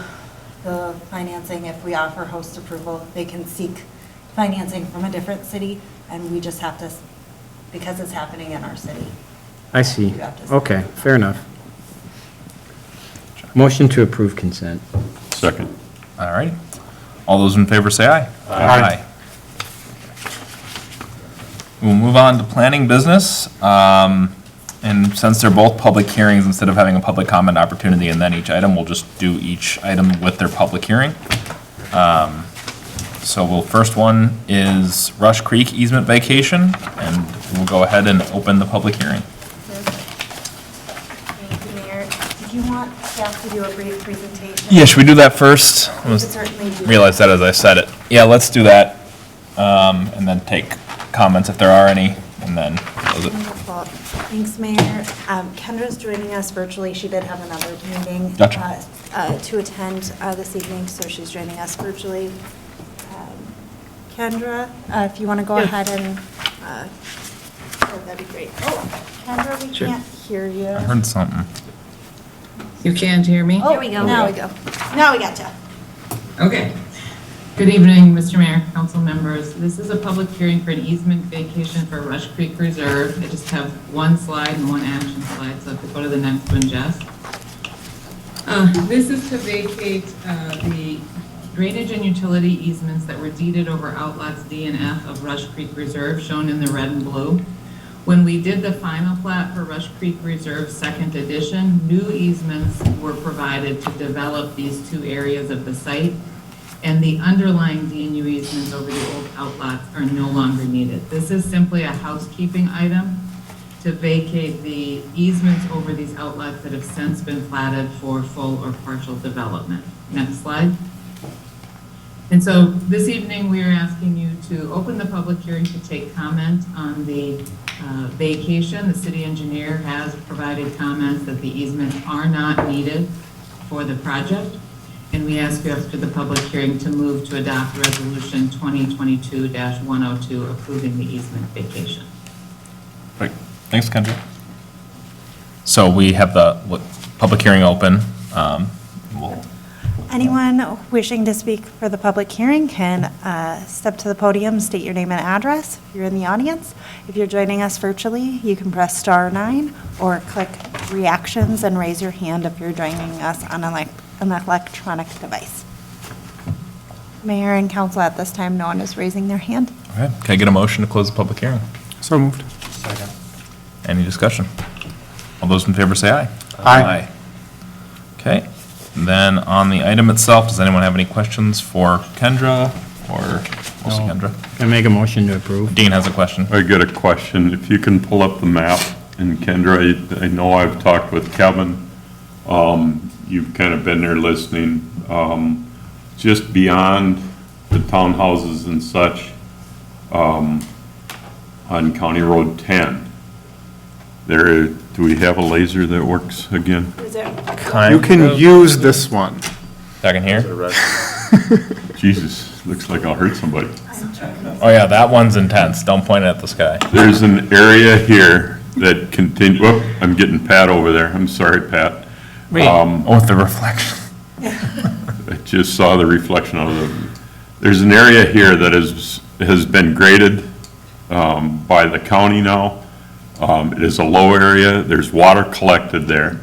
the financing, if we offer host approval, they can seek financing from a different city, and we just have to, because it's happening in our city. I see. You have to- Okay, fair enough. Motion to approve consent. Second. All right. All those in favor say aye. Aye. We'll move on to planning business. And since they're both public hearings, instead of having a public comment opportunity and then each item, we'll just do each item with their public hearing. First one is Rush Creek easement vacation, and we'll go ahead and open the public hearing. Thank you, Mayor. Did you want staff to do a brief presentation? Yeah, should we do that first? I We could certainly do that. realized that as I said it. Yeah, let's do that. And then take comments if there are any, and then close it. Wonderful. Thanks, Mayor. Kendra's joining us virtually. She did have another meeting Gotcha. to attend this evening, so she's joining us virtually. Kendra, if you want to go ahead and, that'd be great. Oh, Kendra, we Sure. can't hear you. I heard something. You can't hear me? Oh, now we go. Now we got you. Okay. Good evening, Mr. Mayor, council members. This is a public hearing for an easement vacation for Rush Creek Reserve. I just have one slide and one action slide, so if you go to the next one, Jess. This is to vacate the drainage and utility easements that were deeded over outlots D and F of Rush Creek Reserve, shown in the red and blue. When we did the final plat for Rush Creek Reserve Second Edition, new easements were provided to develop these two areas of the site. and the underlying D&U easements over the old outlots are no longer needed. This is simply a housekeeping item to vacate the easements over these outlots that have since been platted for full or partial development. Next slide. And so this evening, we are asking you to open the public hearing to take comment on the vacation. The city engineer has provided comments that the easements are not needed for the project. And we ask you after the public hearing to move to adopt resolution 2022-102 approving the easement vacation. Great. Thanks, Kendra. So we have the public hearing open. We'll Anyone wishing to speak for the public hearing can step to the podium, state your name and address if you're in the audience. If you're joining us virtually, you can press *9 or click reactions and raise your hand if you're joining us on an electronic device. Mayor and council, at this time, no one is raising their hand. Okay. Can I get a motion to close the public hearing? So moved. Any discussion? All those in favor say aye. Aye. Okay, and then on the item itself, does anyone have any questions for Kendra or mostly Kendra? Can I make a motion to approve? Dean has a question. I got a question. If you can pull up the map, and Kendra, I know I've talked with Kevin. You've kind of been there listening. Just beyond the townhouses and such, on County Road 10, there, do we have a laser that works again? You can use this one. Back in here? Jesus, looks like I'll hurt somebody. Oh yeah, that one's intense. Don't point it at the sky. There's an area here that continue, whoop, I'm getting Pat over there. I'm sorry, Pat. Oh, with the reflection. I just saw the reflection of the, there's an area here that has been graded by the county now. It is a low area. There's water collected there.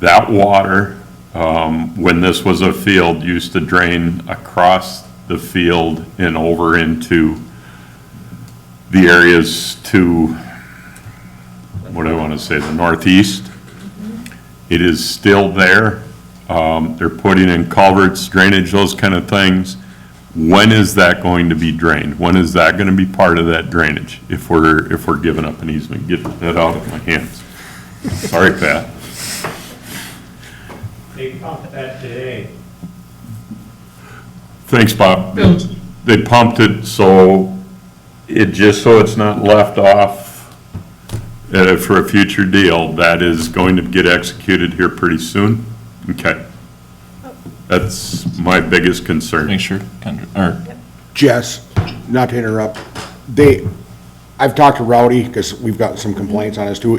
That water, when this was a field, used to drain across the field and over into the areas to, what do I want to say, the northeast. It is still there. They're putting in culverts, drainage, those kind of things. When is that going to be drained? When is that going to be part of that drainage? If we're giving up an easement, get that out of my hands. Sorry, Pat. They pumped that today. Thanks, Bob. Built. They pumped it so it's not left off for a future deal. That is going to get executed here pretty soon. Okay. That's my biggest concern. Make sure, Kendra, or, Jess, not to interrupt, I've talked to Rowdy, because we've gotten some complaints on this too.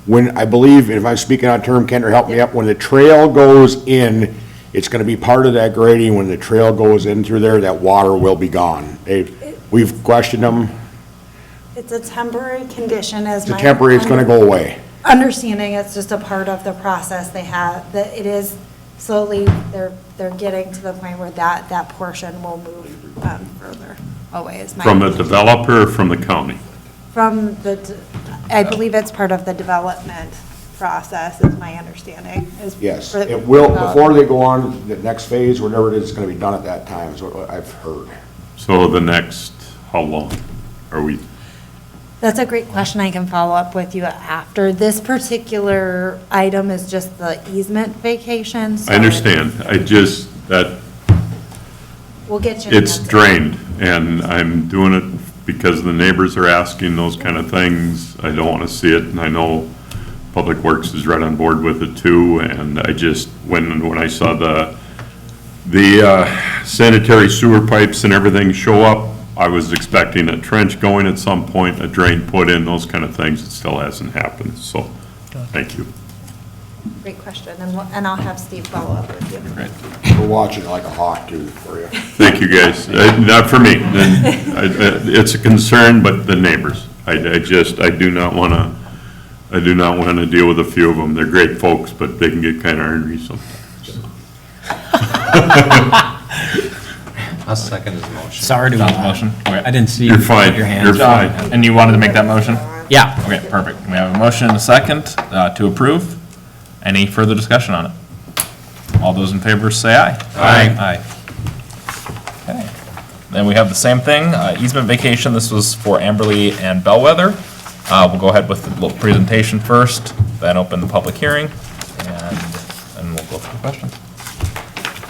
When, I believe, if I'm speaking on term, Kendra, help me up, when the trail goes in, it's gonna be part of that grading. When the trail goes in through there, that water will be gone. We've questioned them. It's a temporary condition as It's my. a temporary, it's gonna go away. Understanding it's just a part of the process they have, that it is slowly, they're getting to the point where that portion will move further away is my. From the developer or from the county? From I believe it's part of the development process, is my understanding. is Yes, for- it will, before they go on to the next phase, whatever it is, it's gonna be done at that time, is what I've heard. So the next, how long are we? That's a great question. I can follow up with you after. This particular item is just the easement vacation. so I understand. We'll get you. an It's answer. drained, and I'm doing it because the neighbors are asking those kind of things. I don't want to see it, and I know Public Works is right on board with it too, and I just, when I saw the sanitary sewer pipes and everything show up, I was expecting a trench going at some point, a drain put in, those kind of things. It still hasn't happened, so, thank you. Great question. And I'll have Steve follow up with you. great. We're watching it like a hawk too for you. Thank you, guys. Not for me. It's a concern, but the neighbors. I do not want to deal with a few of them. They're great folks, but they can get kind of ornery sometimes. I'll second his motion. Sorry to. John's motion. Okay. I didn't see. You're you fine. put your hand You're up. fine. And you wanted to make that motion? Yeah. Okay, perfect. We have a motion and a second to approve. Any further discussion on it? All those in favor say aye. Aye. Aye. then we have the same thing, easement vacation. This was for Amberley and Bellwether. We'll go ahead with the little presentation first, then open the public hearing, and then we'll go through questions.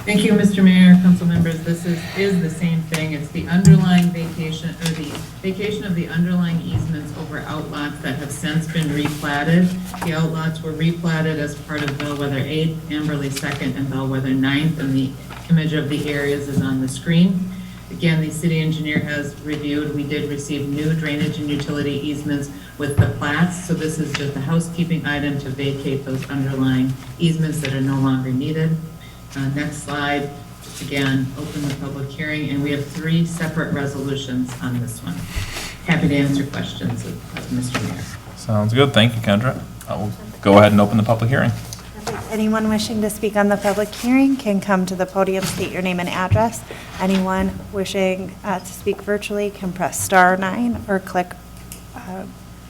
Thank you, Mr. Mayor, council members. This is the same thing. It's the underlying vacation, or the vacation of the underlying easements over outlots that have since been replatted. The outlots were replatted as part of Bellwether 8th, Amberley 2nd, and Bellwether 9th, and the image of the areas is on the screen. Again, the city engineer has reviewed. We did receive new drainage and utility easements with the plats, so this is just a housekeeping item to vacate those underlying easements that are no longer needed. Next slide, just again, open the public hearing, and we have 3 separate resolutions on this one. Happy to answer questions of Mr. Mayor. Sounds good. Thank you, Kendra. We'll go ahead and open the public hearing. Perfect. Anyone wishing to speak on the public hearing can come to the podium, state your name and address. Anyone wishing to speak virtually can press star 9 or click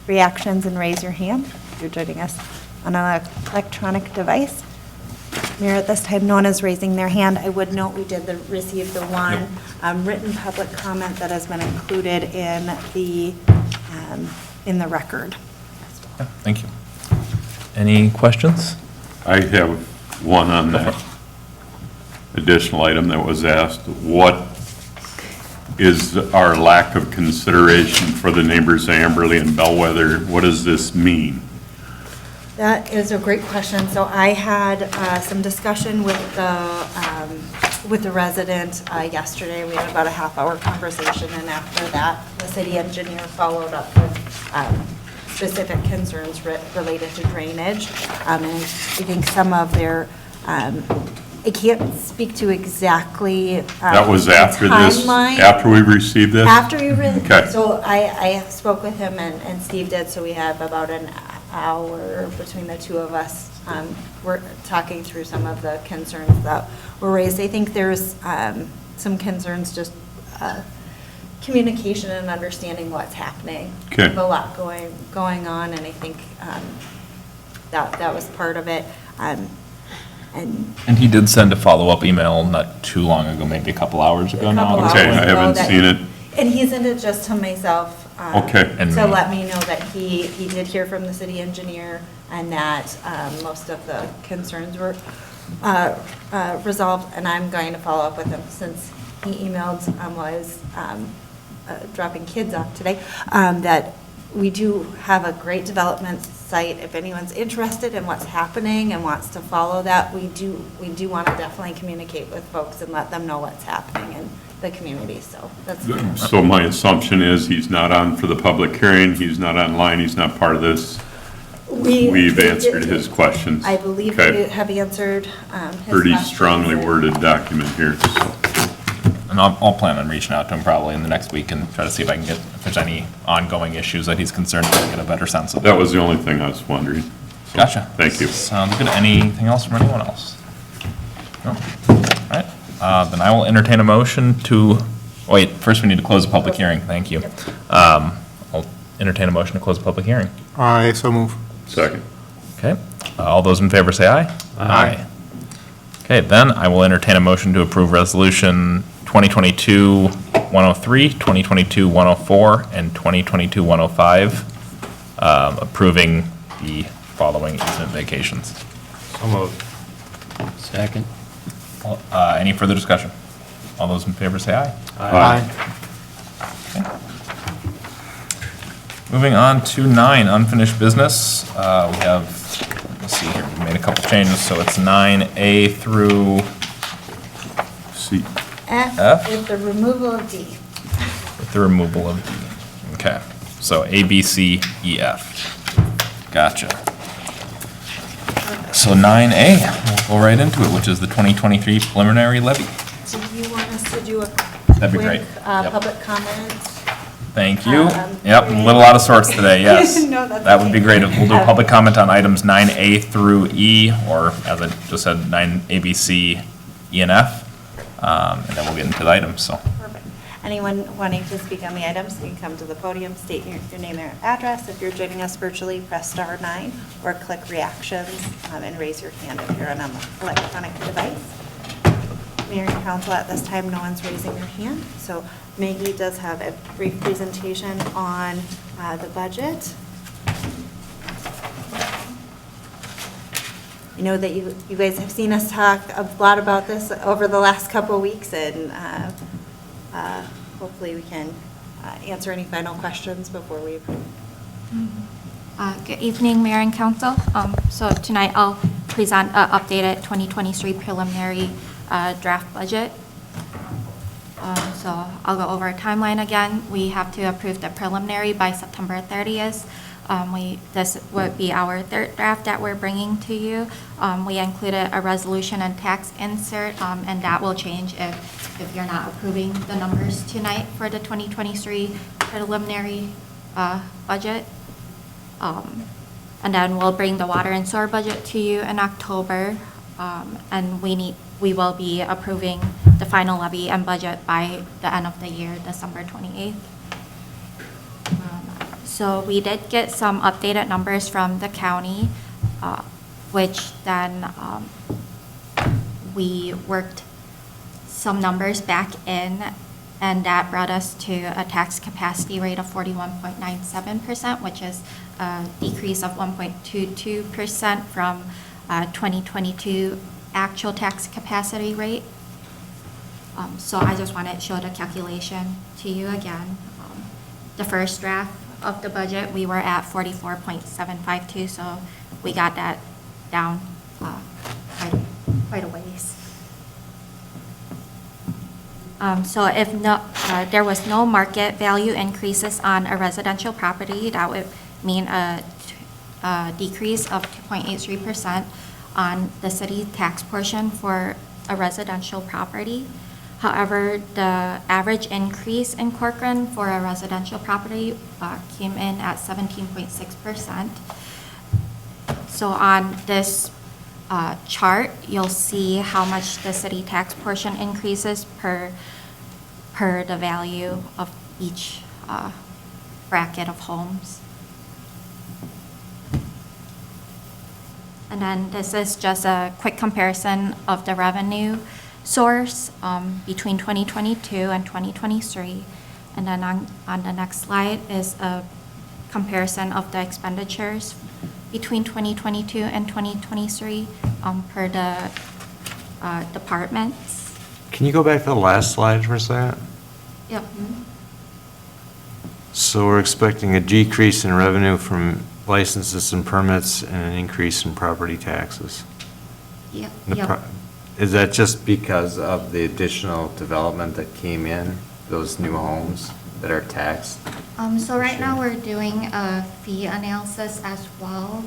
reactions and raise your hand if you're joining us on an electronic device. Mayor, at this time, no one is raising their hand. I would note we did receive the one written public comment that has been included in the record. Yeah, thank you. Any questions? I have one on that additional item that was asked. What is our lack of consideration for the neighbors Amberley and Bellwether? What does this mean? That is a great question. So I had some discussion with the resident yesterday. We had about a half-hour conversation, and after that, the city engineer followed up with specific concerns related to drainage. And I think some of their, I can't speak to exactly That was after this, timeline. after we received this? After you read, Okay. so I spoke with him and Steve did, so we have about an hour between the two of us. We're talking through some of the concerns that were raised. I think there's some concerns, just communication and understanding what's happening. Okay. There's a lot going on, and I think that was part of it. And And he did send a follow-up email not too long ago, maybe a couple hours ago now. couple Okay, hours I ago haven't that- seen it. And he sent it just to myself. Okay. And To me. let me know that he did hear from the city engineer and that most of the concerns were resolved. And I'm going to follow up with him since he emailed while I was dropping kids off today, that we do have a great development site. If anyone's interested in what's happening and wants to follow that, we do want to definitely communicate with folks and let them know what's happening in the community, so that's. So my assumption is he's not on for the public hearing, he's not online, he's not part of this. We've answered his questions. I believe Okay. we have answered his Pretty questions. strongly worded document here, so. And I'll plan on reaching out to him probably in the next week and try to see if I can get, if there's any ongoing issues that he's concerned with, get a better sense of. That was the only thing I was wondering. So, Gotcha. Thank you. Sounds good. Anything else from anyone else? No? All right. Then I will entertain a motion to, wait, first we need to close the public hearing. Thank you. I'll entertain a motion to close the public hearing. I so move. Second. Okay. All those in favor say aye. Aye. Okay, then I will entertain a motion to approve resolution 2022-103, 2022-104, and 2022-105, approving the following easement vacations. So moved. Second. Any further discussion? All those in favor say aye. Aye. Moving on to 9, unfinished business. We have, let's see here, we made a couple changes, so it's 9A through See, F? F with the removal of D. with the removal of D. Okay, so A, B, C, E, F. Gotcha. So 9A, we'll go right into it, which is the 2023 preliminary levy. Do you want us to do a That'd be quick great. Yep. public comment? Thank you. Um, Yep, a little out of sorts today, yes. No, that's That would be okay. great. We'll do a public comment on items 9A through E, or as I just said, 9A, B, C, E, and F. And then we'll get into the items, so. Perfect. Anyone wanting to speak on the items, you can come to the podium, state your name and address. If you're joining us virtually, press star 9 or click reactions and raise your hand if you're on an electronic device. Mayor and Council, at this time, no one's raising their hand. So Maggie does have a brief presentation on the budget. I know that you guys have seen us talk a lot about this over the last couple of weeks, and hopefully we can answer any final questions before we approve. Good evening, Mayor and Council. So tonight I'll present an updated 2023 preliminary draft budget. So I'll go over a timeline again. We have to approve the preliminary by September 30th. This would be our third draft that we're bringing to you. We included a resolution and tax insert, and that will change if you're not approving the numbers tonight for the 2023 preliminary budget. And then we'll bring the water and sewer budget to you in October. And we will be approving the final levy and budget by the end of the year, December 28th. So we did get some updated numbers from the county, which then we worked some numbers back in, and that brought us to a tax capacity rate of 41.97%, which is a decrease of 1.22% from 2022 actual tax capacity rate. So I just want to show the calculation to you again. The first draft of the budget, we were at 44.752, so we got that down quite a ways. So if there was no market value increases on a residential property, that would mean a decrease of 2.83% on the city tax portion for a residential property. However, the average increase in Corcoran for a residential property came in at 17.6%. So on this chart, you'll see how much the city tax portion increases per the value of each bracket of homes. And then this is just a quick comparison of the revenue source between 2022 and 2023. And then on the next slide is a comparison of the expenditures between 2022 and 2023 per the departments. Can you go back to the last slide for a second? Yep. So we're expecting a decrease in revenue from licenses and permits and an increase in property taxes. Yep. Is that just because of the additional development that came in, those new homes that are taxed? So right now we're doing a fee analysis as well.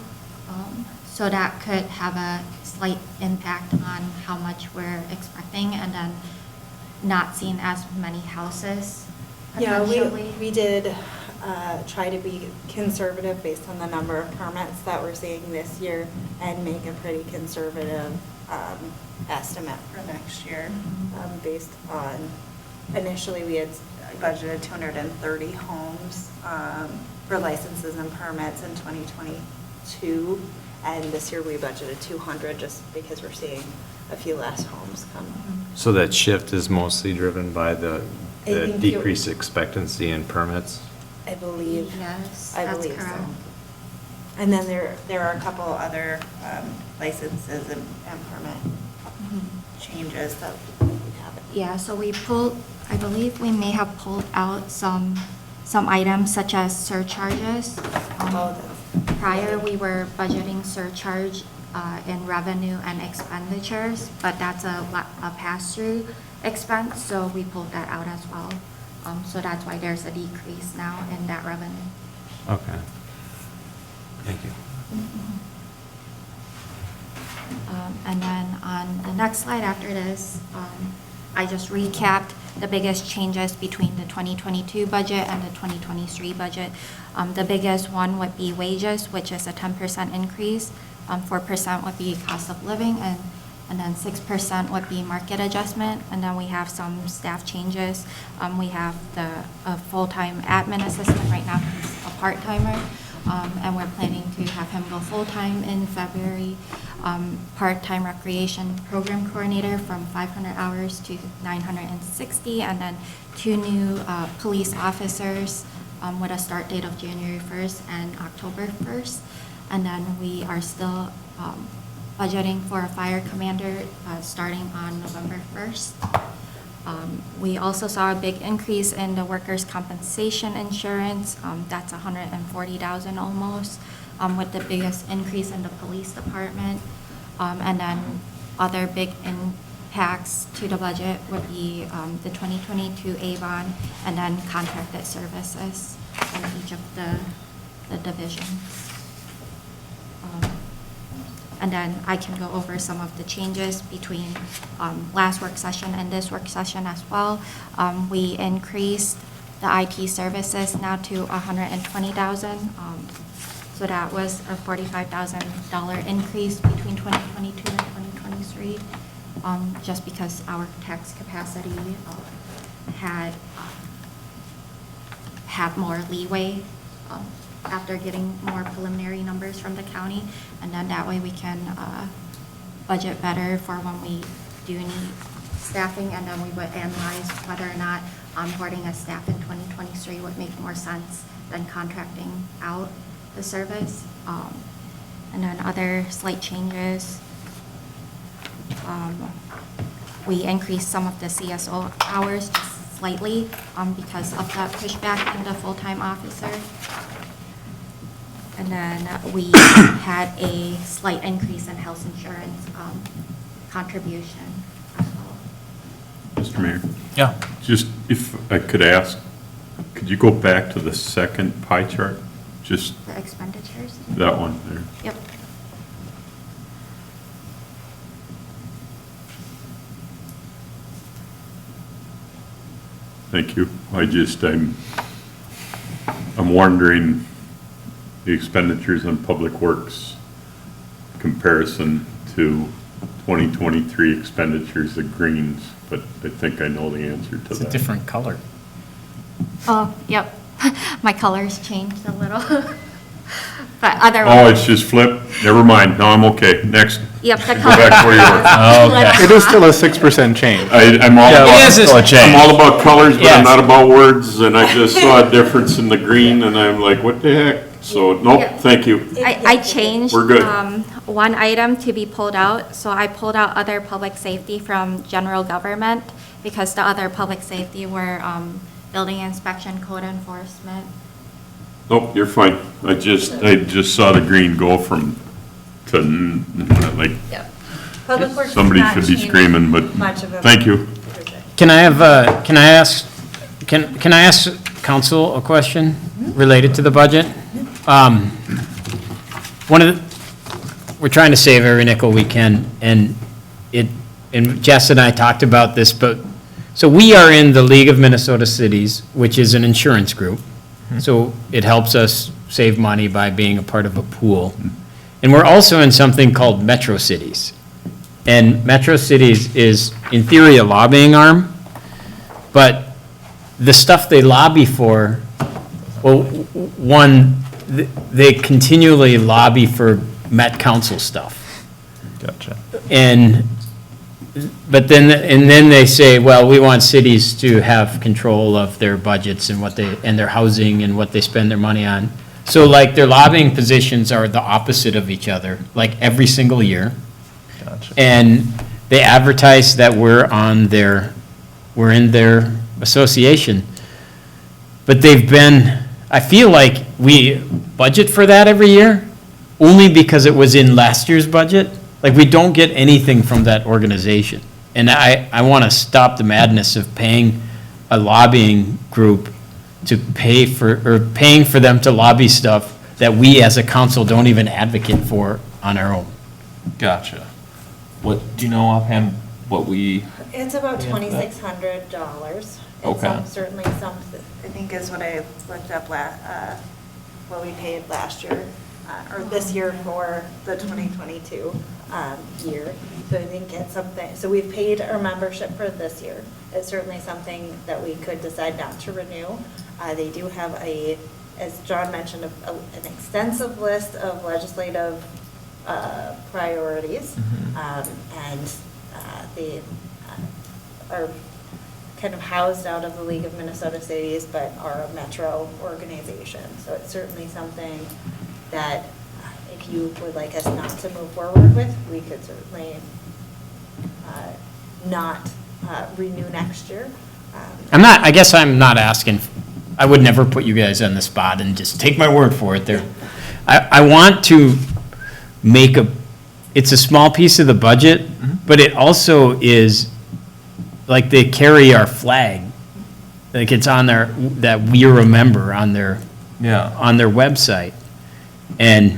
So that could have a slight impact on how much we're expecting, and then not seeing as many houses Yeah, potentially. we did try to be conservative based on the number of permits that we're seeing this year and make a pretty conservative estimate for next year based on, initially we had budgeted 230 homes for licenses and permits in 2022, and this year we budgeted 200 just because we're seeing a few less homes come. So that shift is mostly driven by the I think decreased expectancy in permits? I believe. Yes, I that's believe so. correct. And then there are a couple other licenses and permit changes that we haven't. Yeah, so we pulled, I believe we may have pulled out some items such as surcharges. Prior, we were budgeting surcharge in revenue and expenditures, but that's a pass-through expense, so we pulled that out as well. So that's why there's a decrease now in that revenue. Okay. Thank you. And then on the next slide after this, I just recapped the biggest changes between the 2022 budget and the 2023 budget. The biggest one would be wages, which is a 10% increase. 4% would be cost of living, and then 6% would be market adjustment. And then we have some staff changes. We have a full-time admin assistant right now, he's a part-timer, and we're planning to have him go full-time in February. part-time recreation program coordinator from 500 hours to 960, and then 2 new police officers with a start date of January 1st and October 1st. And then we are still budgeting for a fire commander starting on November 1st. We also saw a big increase in the workers' compensation insurance. That's $140,000 almost, with the biggest increase in the police department. And then other big impacts to the budget would be the 2022 Avon and then contracted services in each of the divisions. And then I can go over some of the changes between last work session and this work session as well. We increased the IT services now to $120,000. So that was a $45,000 increase between 2022 and 2023, just because our tax capacity had more leeway after getting more preliminary numbers from the county, and then that way we can budget better for when we do need staffing, and then we would analyze whether or not onboarding a staff in 2023 would make more sense than contracting out the service. And then other slight changes. We increased some of the CSO hours just slightly because of that pushback in the full-time officer. And then we had a slight increase in health insurance contribution as well. Mr. Mayor, Yeah. just if I could ask, could you go back to the second pie chart? Just The expenditures? that one there. Yep. Thank you. I'm wondering the expenditures on Public Works comparison to 2023 expenditures of greens, but I think I know the answer to It's that. a different color. Oh, yep. My colors changed a little. But Oh, otherwise, it's just flipped? Never mind. No, I'm okay. Next. yep, the Go colors. back where you were. Okay. It is still a 6% change. I'm all Yeah, about, it is a change. I'm all about colors, but I'm Yes. not about words, and I just saw a difference in the green, and I'm like, what the heck? So, nope, Yeah. thank you. I changed We're good. one item to be pulled out. So I pulled out other public safety from general government because the other public safety were building inspection, code enforcement. Nope, you're fine. I just saw the green go from, like, Public Works somebody has not should be changed screaming, but, much of a- thank you. Can I ask council a question related to the budget? We're trying to save every nickel we can, and Jess and I talked about this, but, so we are in the League of Minnesota Cities, which is an insurance group. So it helps us save money by being a part of a pool. And we're also in something called Metro Cities. And Metro Cities is, in theory, a lobbying arm, but the stuff they lobby for, well, one, they continually lobby for Met Council stuff. Gotcha. But then they say, well, we want cities to have control of their budgets and and their housing and what they spend their money on. So like their lobbying positions are the opposite of each other, like every single year. Gotcha. And they advertise that we're in their association. But I feel like we budget for that every year, only because it was in last year's budget. Like, we don't get anything from that organization. And I want to stop the madness of paying a lobbying group to paying for them to lobby stuff that we as a council don't even advocate for on our own. Gotcha. What, do you know offhand what we, It's about Yeah, that- $2,600. Okay. Certainly some, I think is what I looked up what we paid last year, or this year for the 2022 year. So I think it's something, so we've paid our membership for this year. It's certainly something that we could decide not to renew. They do have as John mentioned, an extensive list of legislative priorities. And they are kind of housed out of the League of Minnesota Cities, but are a metro organization. So it's certainly something that if you would like us not to move forward with, we could certainly not renew next year. I guess I'm not asking, I would never put you guys on the spot and just take my word for it there. I want to make it's a small piece of the budget, but it also is, like, they carry our flag. Like, it's on there, that we remember on their website. And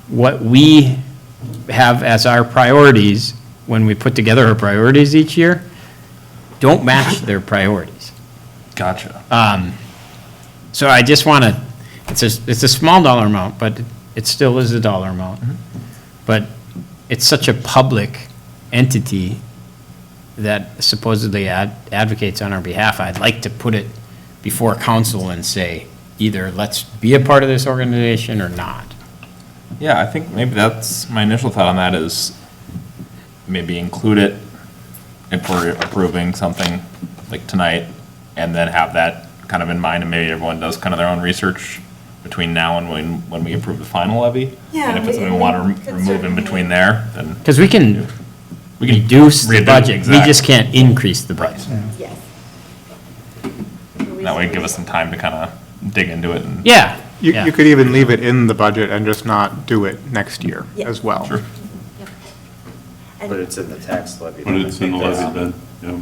what we have as our priorities, when we put together our priorities each year, don't match their priorities. Gotcha. So I just want to, it's a small dollar amount, but it still is a dollar amount. But it's such a public entity that supposedly advocates on our behalf. I'd like to put it before council and say, either let's be a part of this organization or not. Yeah, I think maybe that's, my initial thought on that is maybe include it if we're approving something like tonight, and then have that kind of in mind, and maybe everyone does kind of their own research between now and when we approve the final levy. Yeah, And if it's something we want to remove in between there, then. Because we can reduce the budget, we exactly. just can't increase the budget. Yes. That way give us some time to kind of dig into it and. Yeah. You could even leave it in the budget and just not do it next year Yeah. as well. Sure. But it's in the tax levy. But it's in the levy then, yeah.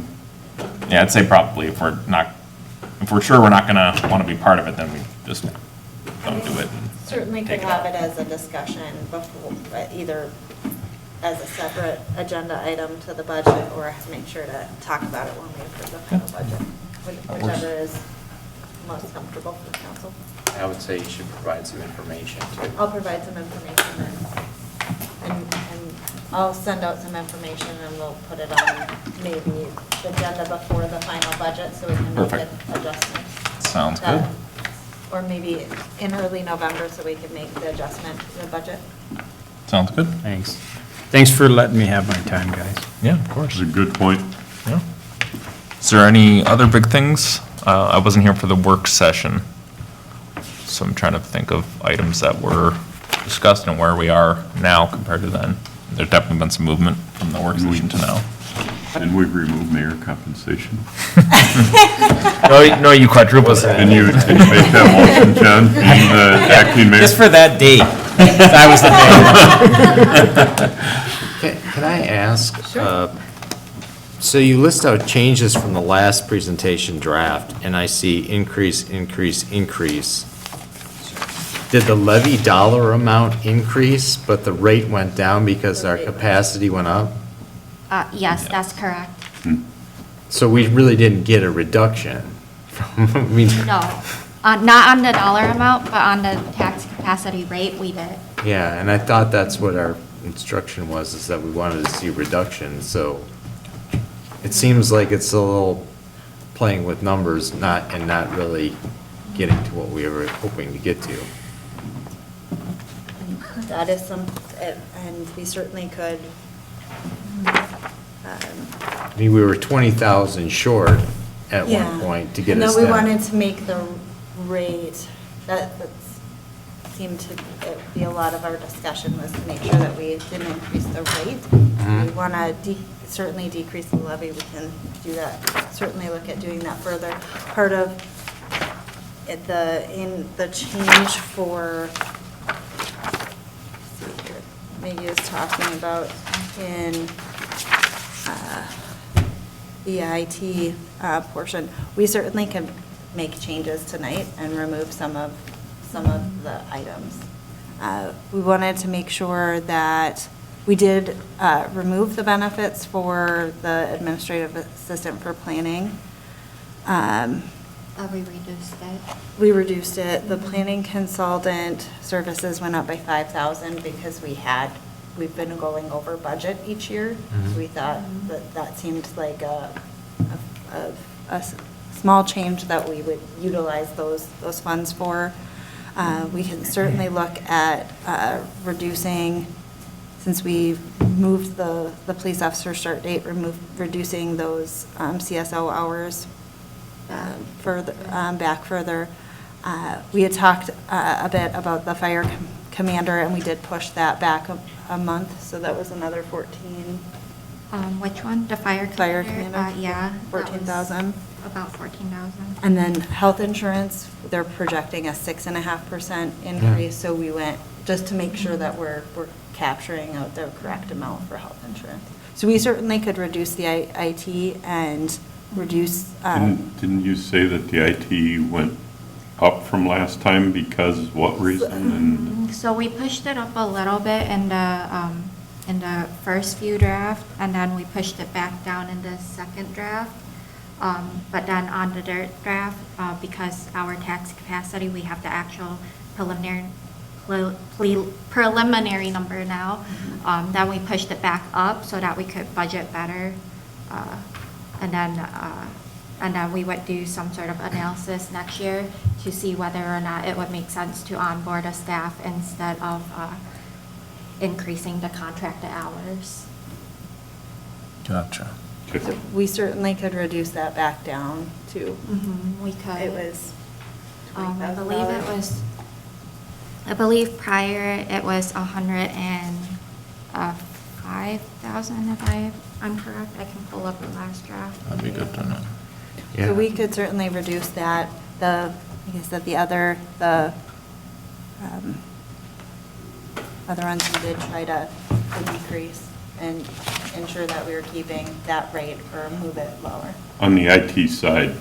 Yeah, I'd say probably if we're sure we're not gonna want to be part of it, then we just don't do it. Certainly could Take it have out. it as a discussion before, either as a separate agenda item to the budget, or make sure to talk about it when we approve the final budget, whichever is most comfortable for the council. I would say you should provide some information too. I'll provide some information and I'll send out some information and we'll put it on maybe the agenda before the final budget so we can make Perfect. adjustments. Sounds good. Or maybe in early November so we can make the adjustment to the budget. Sounds good. Thanks. Thanks for letting me have my time, guys. Yeah, of course. It's a good point. Yeah. Is there any other big things? I wasn't here for the work session, so I'm trying to think of items that were discussed and where we are now compared to then. There's definitely been some movement from the work session to now. And we've removed mayor compensation. No, you quadruple it. Can you make that motion, John, being the acting mayor? Just for that day. I was the mayor. Can I ask? So you list out changes from the last presentation draft, and I see increase, increase, increase. Did the levy dollar amount increase, but the rate went down because our capacity went up? Yes, that's correct. So we really didn't get a reduction from, I mean, No, not on the dollar amount, but on the tax capacity rate, we did. yeah, and I thought that's what our instruction was, is that we wanted to see reductions, so it seems like it's a little playing with numbers, not really getting to what we were hoping to get to. That is and we certainly could. I mean, we were 20,000 short at one point to get us No, we that. wanted to make the rate, that seemed to be a lot of our discussion, was to make sure that we didn't increase the rate. We want to certainly decrease the levy, we can do that, certainly look at doing that further. Part of in the change for, let's see here, Maggie was talking about in the IT portion, we certainly can make changes tonight and remove some of the items. We wanted to make sure that we did remove the benefits for the administrative assistant for planning. We reduced it. We reduced it. The planning consultant services went up by 5,000 because we've been going over budget each year. We thought that seemed like a small change that we would utilize those funds for. We can certainly look at reducing since we moved the police officer start date, reducing those CSO hours further, back further. We had talked a bit about the fire commander, and we did push that back a month, so that was another 14. Which one? The fire Fire commander? commander? Yeah. that was 14,000. About 14,000. And then health insurance, they're projecting a 6.5% increase, so we went, just to make sure that we're capturing out the correct amount for health insurance. So we certainly could reduce the IT and reduce, Didn't you say that the IT went up from last time because what reason? And So we pushed it up a little bit in the first few draft, and then we pushed it back down in the second draft. But then on the third draft, because our tax capacity, we have the actual preliminary number now, then we pushed it back up so that we could budget better. And then we would do some sort of analysis next year to see whether or not it would make sense to onboard a staff instead of increasing the contracted hours. Gotcha. so we certainly could reduce that back down to, We could. it was I believe it $20,000. was, I believe prior it was 105,000 if I'm correct. I can pull up the last draft. That'd be good to know. So we could certainly reduce that. Like I said, the other ones we did try to decrease and ensure that we were keeping that rate or move it lower. on the IT side,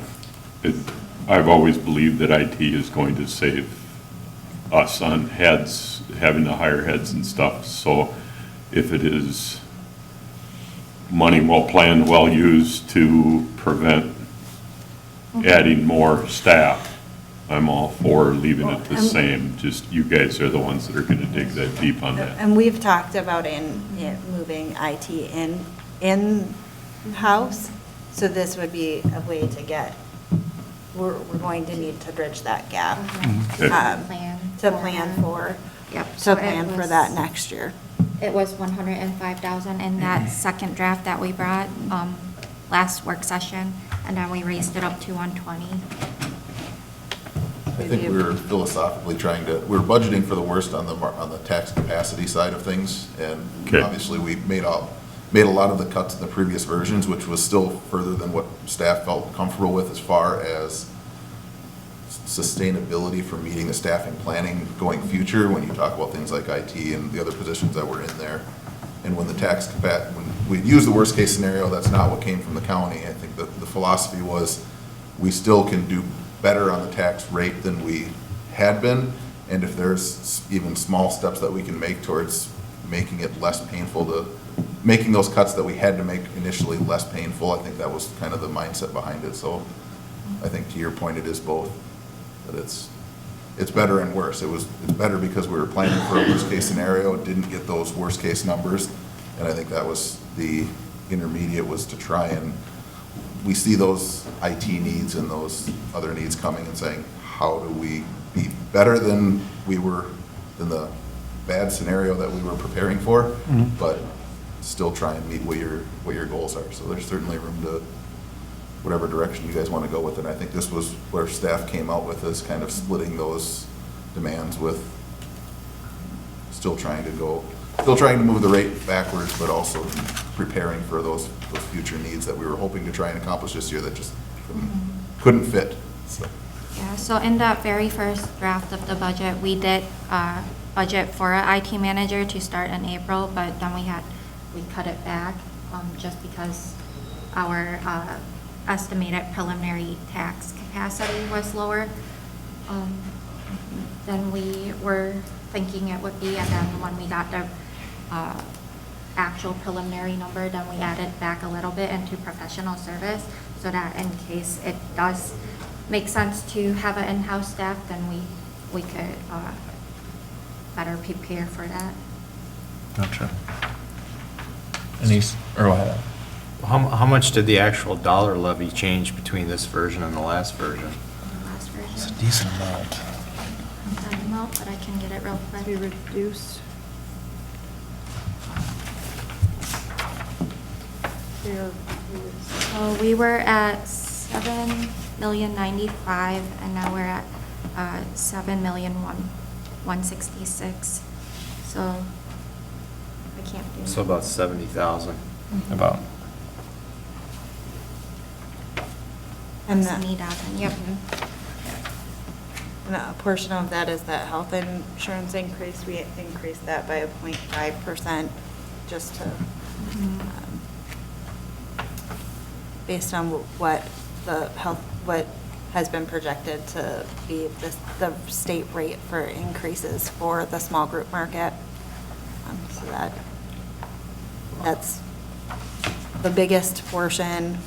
I've always believed that IT is going to save us on heads, having to hire heads and stuff. So if it is money well planned, well used to prevent adding more staff, I'm all for leaving it the same. Just you guys are the ones that are going to dig that deep on that. And we've talked about moving IT in-house, so this would be a way to we're going to need to bridge that gap. Okay. To plan for, Yep. to so it plan for was- that next year. It was 105,000 in that second draft that we brought last work session, and then we raised it up to 120. I think we were philosophically we're budgeting for the worst on the tax capacity side of things. And Okay. obviously, we made a lot of the cuts in the previous versions, which was still further than what staff felt comfortable with as far as sustainability for meeting the staffing planning going future, when you talk about things like IT and the other positions that were in there. And when when we use the worst case scenario, that's not what came from the county. I think that the philosophy was, we still can do better on the tax rate than we had been. And if there's even small steps that we can make towards making it less painful making those cuts that we had to make initially less painful, I think that was kind of the mindset behind it. So I think to your point, it is both, that it's better and worse. It's better because we were planning for a worst case scenario, didn't get those worst case numbers. And I think that was the intermediate, was to try and, we see those IT needs and those other needs coming and saying, how do we be better than than the bad scenario that we were preparing for, but still try and meet what your goals are. So there's certainly room to, whatever direction you guys want to go with it. I think this was where staff came out with, is kind of splitting those demands with still trying to move the rate backwards, but also preparing for those future needs that we were hoping to try and accomplish this year that just couldn't fit. So. Yeah, so in that very first draft of the budget, we did budget for an IT manager to start in April, but then we cut it back just because our estimated preliminary tax capacity was lower than we were thinking it would be. And then when we got the actual preliminary number, then we added back a little bit into professional service, so that in case it does make sense to have an in-house staff, then we could better prepare for that. Gotcha. Go ahead. How much did the actual dollar levy change between this version and the last version? The last version. It's a decent amount. That amount, but I can get it real quick. We reduced, So we were at 7,095,000, and now we're at 7,166,000. So I can't do. So about 70,000. About. And That's me, yep. And a portion of that is that health insurance increase. We increased that by 0.5% just to, based on what what has been projected to be the state rate for increases for the small group market. So that's the biggest portion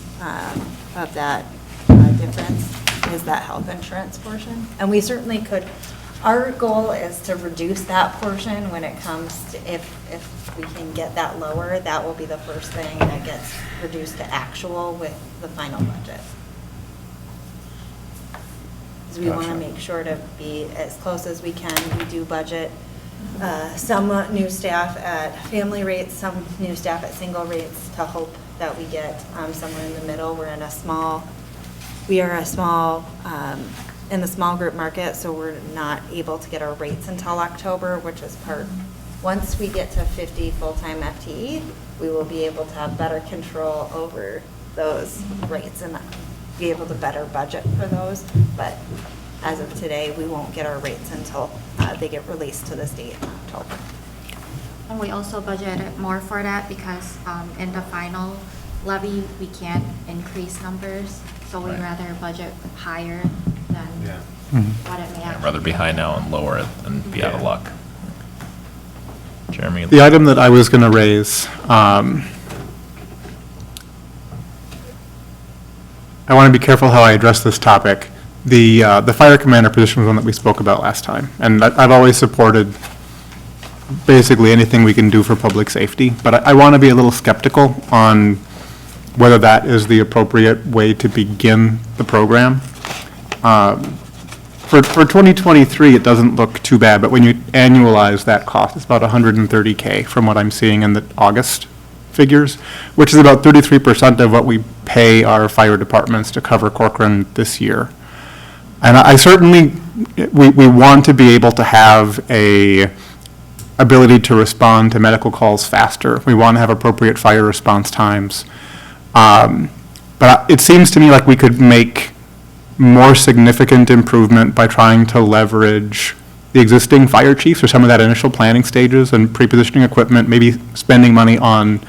of that difference is that health insurance portion. And we certainly could, our goal is to reduce that portion when it comes to, if we can get that lower, that will be the first thing that gets reduced to actual with the final budget. Because we want to make sure to be as close as we can. We do budget some new staff at family rates, some new staff at single rates to hope that we get somewhere in the middle. We are a small, in the small group market, so we're not able to get our rates until October, which is once we get to 50 full-time FTE, we will be able to have better control over those rates and be able to better budget for those. But as of today, we won't get our rates until they get released to the state in October. And we also budgeted more for that because in the final levy, we can't increase numbers. So we'd rather budget higher than what it may I'd actually rather be high now and lower it than be out of luck. Jeremy? The item that I was going to raise, I want to be careful how I address this topic. The fire commander position was one that we spoke about last time, and I've always supported basically anything we can do for public safety, but I want to be a little skeptical on whether that is the appropriate way to begin the program. For 2023, it doesn't look too bad, but when you annualize that cost, it's about $130K from what I'm seeing in the August figures, which is about 33% of what we pay our fire departments to cover Corcoran this year. And I certainly, we want to be able to have a ability to respond to medical calls faster. We want to have appropriate fire response times. But it seems to me like we could make more significant improvement by trying to leverage the existing fire chiefs for some of that initial planning stages and pre-positioning equipment, maybe spending money on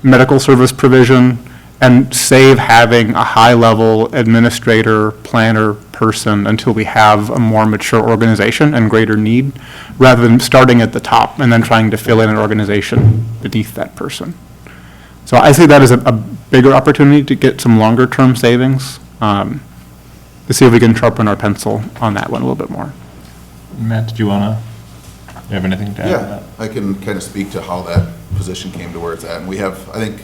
medical service provision, and save having a high-level administrator, planner person until we have a more mature organization and greater need, rather than starting at the top and then trying to fill in an organization beneath that person. So I see that as a bigger opportunity to get some longer-term savings, to see if we can sharpen our pencil on that one a little bit more. Matt, did you want to, do you have anything to add to Yeah, that? I can kind of speak to how that position came to where it's at. And we have, I think,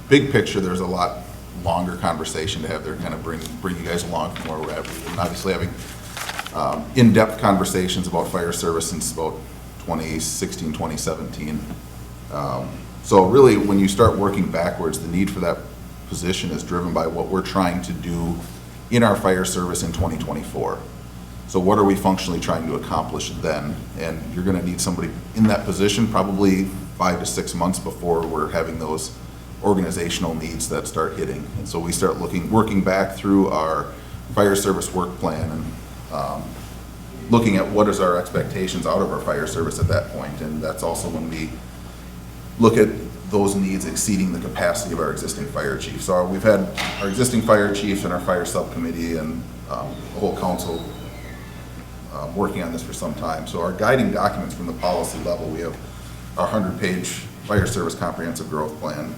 big picture, there's a lot longer conversation to have there, kind of bring you guys along from where we're at. We've been obviously having in-depth conversations about fire service since about 2016, 2017. So really, when you start working backwards, the need for that position is driven by what we're trying to do in our fire service in 2024. So what are we functionally trying to accomplish then? And you're going to need somebody in that position probably 5 to 6 months before we're having those organizational needs that start hitting. And so we start working back through our fire service work plan and looking at what is our expectations out of our fire service at that point. And that's also when we look at those needs exceeding the capacity of our existing fire chief. So we've had our existing fire chiefs and our fire subcommittee and the whole council working on this for some time. So our guiding documents from the policy level, we have our 100-page fire service comprehensive growth plan,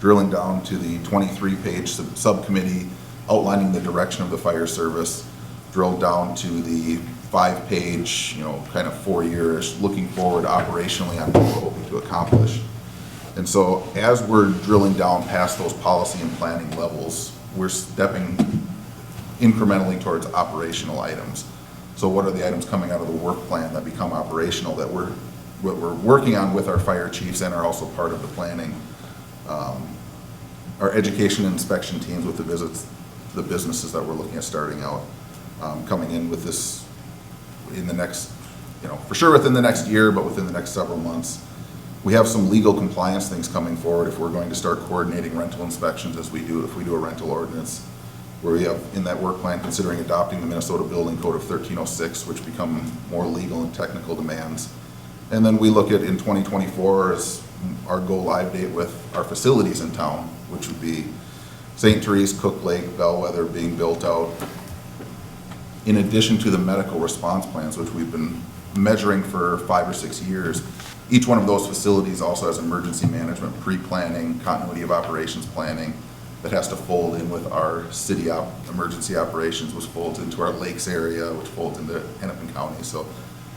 drilling down to the 23-page subcommittee outlining the direction of the fire service, drilled down to the 5-page, kind of 4-year-ish looking forward operationally on what we're hoping to accomplish. And so as we're drilling down past those policy and planning levels, we're stepping incrementally towards operational items. So what are the items coming out of the work plan that become operational that we're working on with our fire chiefs and are also part of the planning our education and inspection teams with the businesses that we're looking at starting out, coming in with this in the next, for sure within the next year, but within the next several months. We have some legal compliance things coming forward if we're going to start coordinating rental inspections if we do a rental ordinance, where we have in that work plan considering adopting the Minnesota Building Code of 1306, which become more legal and technical demands. And then we look at in 2024 as our go live date with our facilities in town, which would be St. Therese, Cook Lake, Bellwether being built out. In addition to the medical response plans, which we've been measuring for 5 or 6 years, each one of those facilities also has emergency management, pre-planning, continuity of operations planning that has to fold in with our city emergency operations, which folds into our lakes area, which folds into Hennepin County. So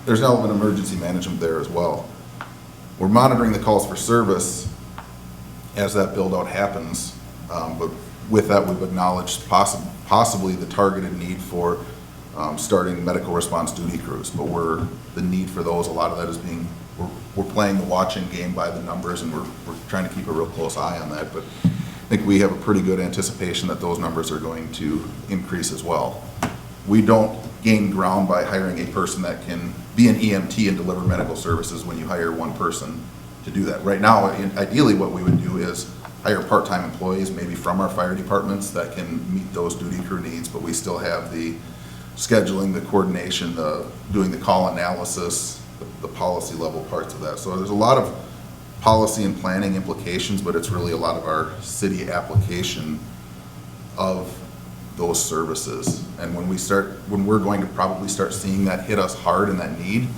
there's an element of emergency management there as well. We're monitoring the calls for service as that build out happens, but with that we've acknowledged possibly the targeted need for starting medical response duty crews, but the need for those, a lot of that is we're playing the watching game by the numbers, and we're trying to keep a real close eye on that, but I think we have a pretty good anticipation that those numbers are going to increase as well. We don't gain ground by hiring a person that can be an EMT and deliver medical services when you hire one person to do that. Right now, ideally what we would do is hire part-time employees, maybe from our fire departments, that can meet those duty crew needs, but we still have the scheduling, the coordination, doing the call analysis, the policy level parts of that. So there's a lot of policy and planning implications, but it's really a lot of our city application of those services. And when we're going to probably start seeing that hit us hard and that need,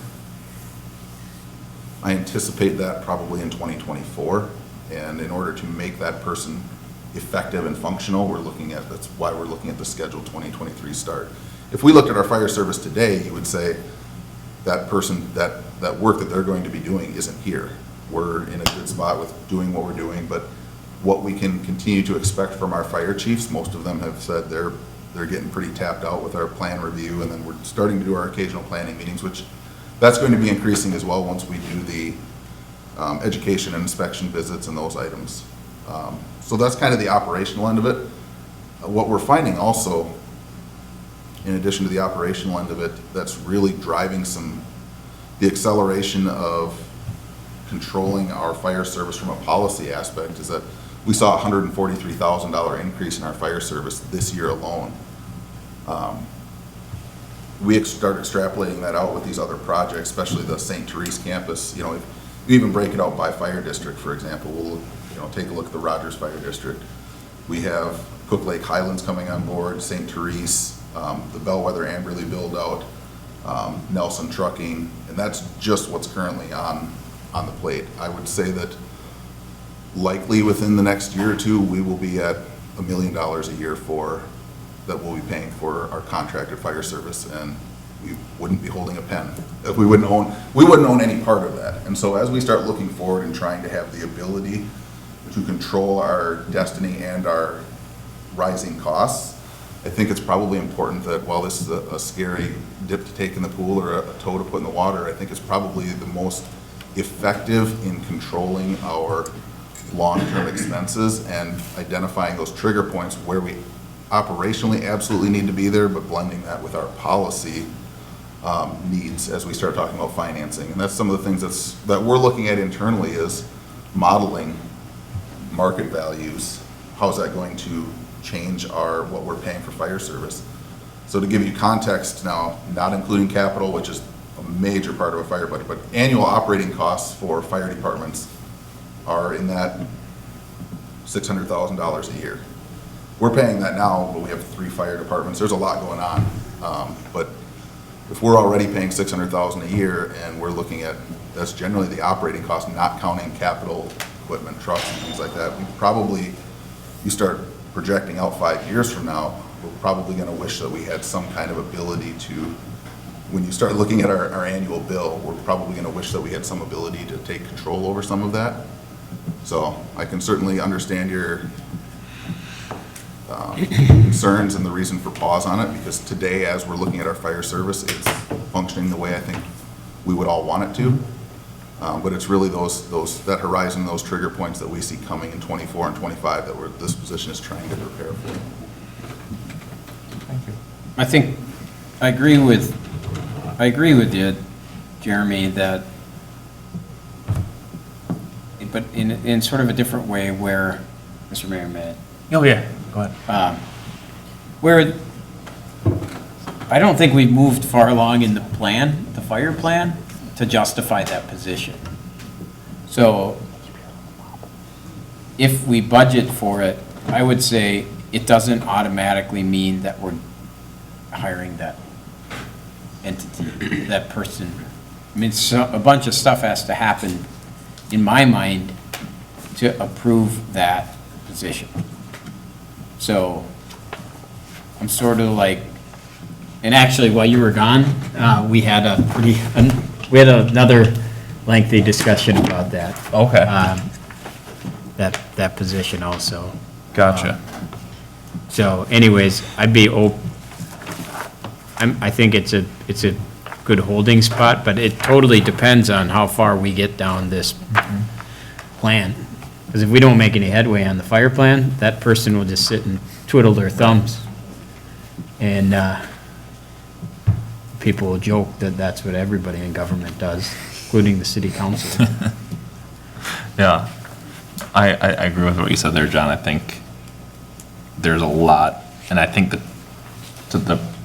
I anticipate that probably in 2024. And in order to make that person effective and functional, that's why we're looking at the scheduled 2023 start. If we looked at our fire service today, you would say that person, that work that they're going to be doing isn't here. We're in a good spot with doing what we're doing, but what we can continue to expect from our fire chiefs, most of them have said they're getting pretty tapped out with our plan review, and then we're starting to do our occasional planning meetings, which that's going to be increasing as well once we do the education and inspection visits and those items. So that's kind of the operational end of it. What we're finding also, in addition to the operational end of it, that's really driving the acceleration of controlling our fire service from a policy aspect is that we saw a $143,000 increase in our fire service this year alone. We started extrapolating that out with these other projects, especially the St. Therese campus. If you even break it out by fire district, for example, we'll take a look at the Rogers Fire District. We have Cook Lake Highlands coming on board, St. Therese, the Bellwether Amberley build out, Nelson Trucking, and that's just what's currently on the plate. I would say that likely within the next year or two, we will be at $1 million a year that we'll be paying for our contracted fire service, and we wouldn't be holding a pen if we wouldn't own any part of that. And so as we start looking forward and trying to have the ability to control our destiny and our rising costs, I think it's probably important that while this is a scary dip to take in the pool or a toe to put in the water, I think it's probably the most effective in controlling our long-term expenses and identifying those trigger points where we operationally absolutely need to be there, but blending that with our policy needs as we start talking about financing. And that's some of the things that we're looking at internally is modeling market values. How's that going to change what we're paying for fire service? So to give you context now, not including capital, which is a major part of a fire budget, but annual operating costs for fire departments are in that $600,000 a year. We're paying that now, but we have 3 fire departments. There's a lot going on. But if we're already paying $600,000 a year and we're looking at, that's generally the operating cost, not counting capital equipment, trucks and things like that. You start projecting out 5 years from now, we're probably gonna wish that we had some kind of ability to, when you start looking at our annual bill, we're probably gonna wish that we had some ability to take control over some of that. So I can certainly understand your concerns and the reason for pause on it, because today, as we're looking at our fire service, it's functioning the way I think we would all want it to. But it's really that horizon, those trigger points that we see coming in 24 and 25 that this position is trying to prepare for. Thank you. I think, I agree with you, Jeremy, that, but in sort of a different way where, Mr. Mayor, may Oh, yeah, go ahead. where I don't think we've moved far along in the plan, the fire plan, to justify that position. So if we budget for it, I would say it doesn't automatically mean that we're hiring that entity, that person. I mean, a bunch of stuff has to happen, in my mind, to approve that position. So I'm sort of like, and actually, while you were gone, we had another lengthy discussion about that. Okay. That position also. Gotcha. So anyways, I'd be I think it's a good holding spot, but it totally depends on how far we get down this plan. Because if we don't make any headway on the fire plan, that person will just sit and twiddle their thumbs. And people will joke that that's what everybody in government does, including the city council. Yeah, I agree with what you said there, John. I think there's a lot, and I think that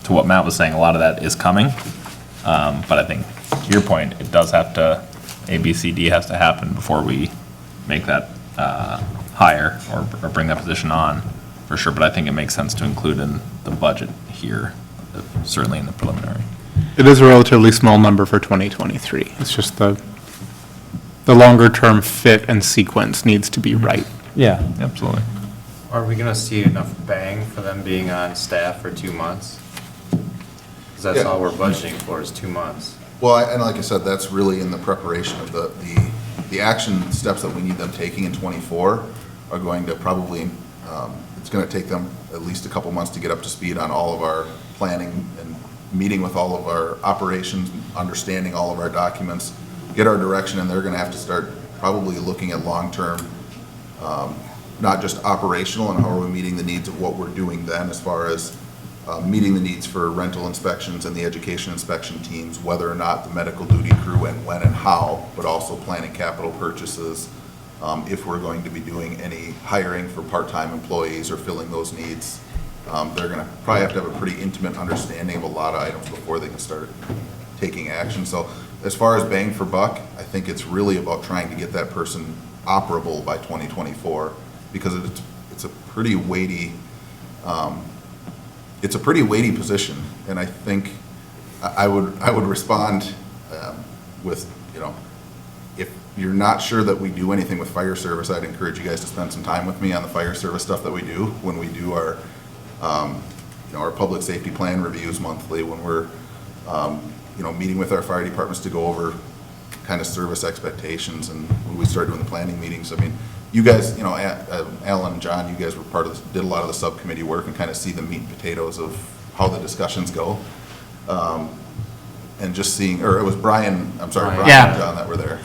to what Matt was saying, a lot of that is coming. But I think to your point, it does have to, A, B, C, D has to happen before we make that hire or bring that position on, for sure. But I think it makes sense to include in the budget here, certainly in the preliminary. It is a relatively small number for 2023. It's just the longer-term fit and sequence needs to be right. Yeah. Absolutely. Are we gonna see enough bang for them being on staff for 2 months? Because that's Yeah. all we're budgeting for is 2 months. Well, and like I said, that's really in the preparation of the action steps that we need them taking in 24 are going to probably, it's going to take them at least a couple months to get up to speed on all of our planning and meeting with all of our operations, understanding all of our documents, get our direction, and they're going to have to start probably looking at long-term, not just operational and how are we meeting the needs of what we're doing then as far as meeting the needs for rental inspections and the education inspection teams, whether or not the medical duty crew and when and how, but also planning capital purchases, if we're going to be doing any hiring for part-time employees or filling those needs. They're gonna probably have to have a pretty intimate understanding of a lot of items before they can start taking action. So as far as bang for buck, I think it's really about trying to get that person operable by 2024, because it's a pretty weighty, position, and I think I would respond with, if you're not sure that we do anything with fire service, I'd encourage you guys to spend some time with me on the fire service stuff that we do when we do our, our public safety plan reviews monthly, when we're, meeting with our fire departments to go over kind of service expectations, and when we start doing the planning meetings. I mean, you guys, Alan and John, you guys were did a lot of the subcommittee work and kind of see the meat and potatoes of how the discussions go. And just seeing, or it was Brian and John that were there,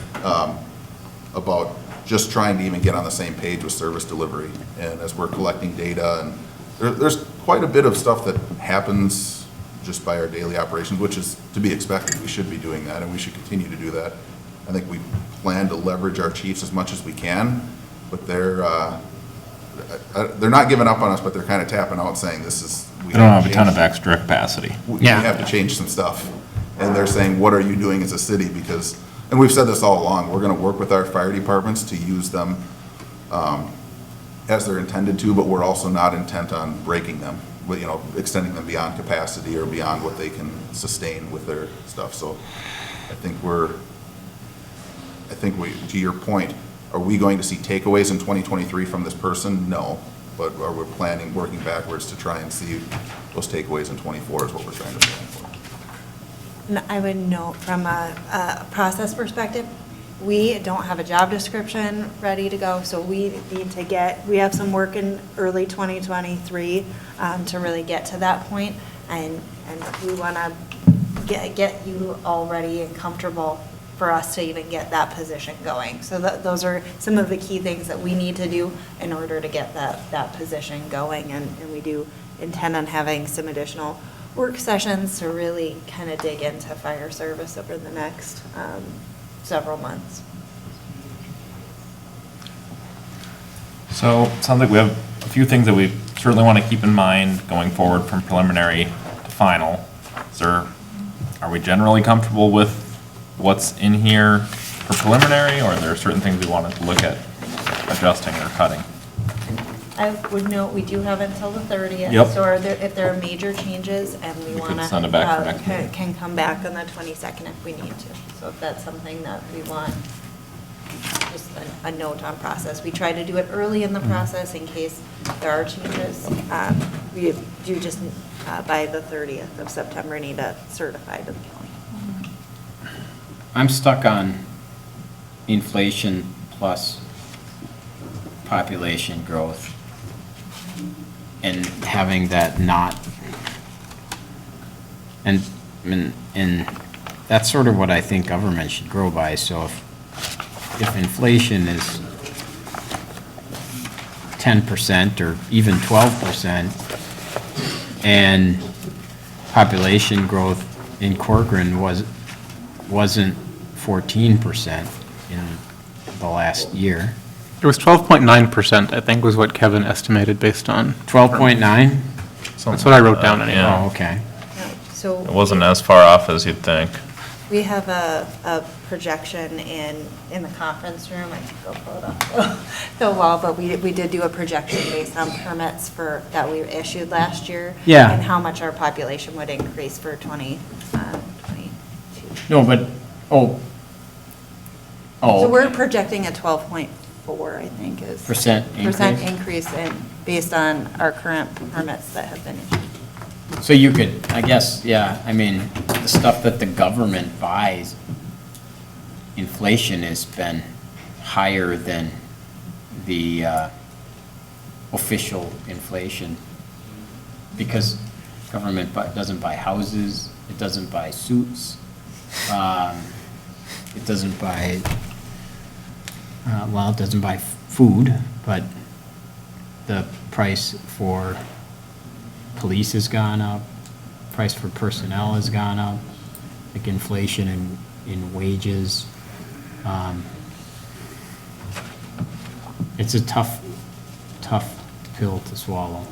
about just trying to even get on the same page with service delivery. And as we're collecting data, and there's quite a bit of stuff that happens just by our daily operations, which is to be expected. We should be doing that, and we should continue to do that. I think we plan to leverage our chiefs as much as we can, but they're not giving up on us, but they're kind of tapping out saying we don't have a ton of extra capacity. We have to change some stuff. And they're saying, what are you doing as a city? Because, and we've said this all along, we're gonna work with our fire departments to use them as they're intended to, but we're also not intent on breaking them, extending them beyond capacity or beyond what they can sustain with their stuff. So I think to your point, are we going to see takeaways in 2023 from this person? No, but are we working backwards to try and see those takeaways in 24 is what we're trying to plan for. And I would note from a process perspective, we don't have a job description ready to go, so we have some work in early 2023 to really get to that point, and we want to get you all ready and comfortable for us to even get that position going. So those are some of the key things that we need to do in order to get that position going. And we do intend on having some additional work sessions to really kind of dig into fire service over the next several months. So, it sounds like we have a few things that we certainly want to keep in mind going forward from preliminary to final. Are we generally comfortable with what's in here for preliminary, or are there certain things we wanted to look at adjusting or cutting? I would note, we do have until the 30th. Yep. So if there are major changes and we We want could to. send it back for next meeting. Can come back on the 22nd if we need to. So if that's something that we want, just a note on process. We try to do it early in the process in case there are changes. We do just, by the 30th of September, need to certify to the county. I'm stuck on inflation plus population growth and having that not, and that's sort of what I think government should grow by. So if inflation is 10% or even 12%, and population growth in Corcoran wasn't 14% in the last year. It was 12.9%, I think, was what Kevin estimated based on. 12.9? That's what I wrote down anyway. Yeah. Oh, okay. So It wasn't as far off as you'd think. we have a projection in the conference room. I can go pull it up the wall, but we did do a projection based on permits that we issued last year. Yeah. And how much our population would increase for 2022. No, but, oh. So we're okay. projecting a 12.4, I think, is. Percent Percent increase? increase based on our current permits that have been issued. So you could, I guess, yeah, I mean, the stuff that the government buys, inflation has been higher than the official inflation. Because government doesn't buy houses, it doesn't buy suits, it doesn't buy, it doesn't buy food, but the price for police has gone up, price for personnel has gone up, like inflation in wages. It's a tough pill to swallow.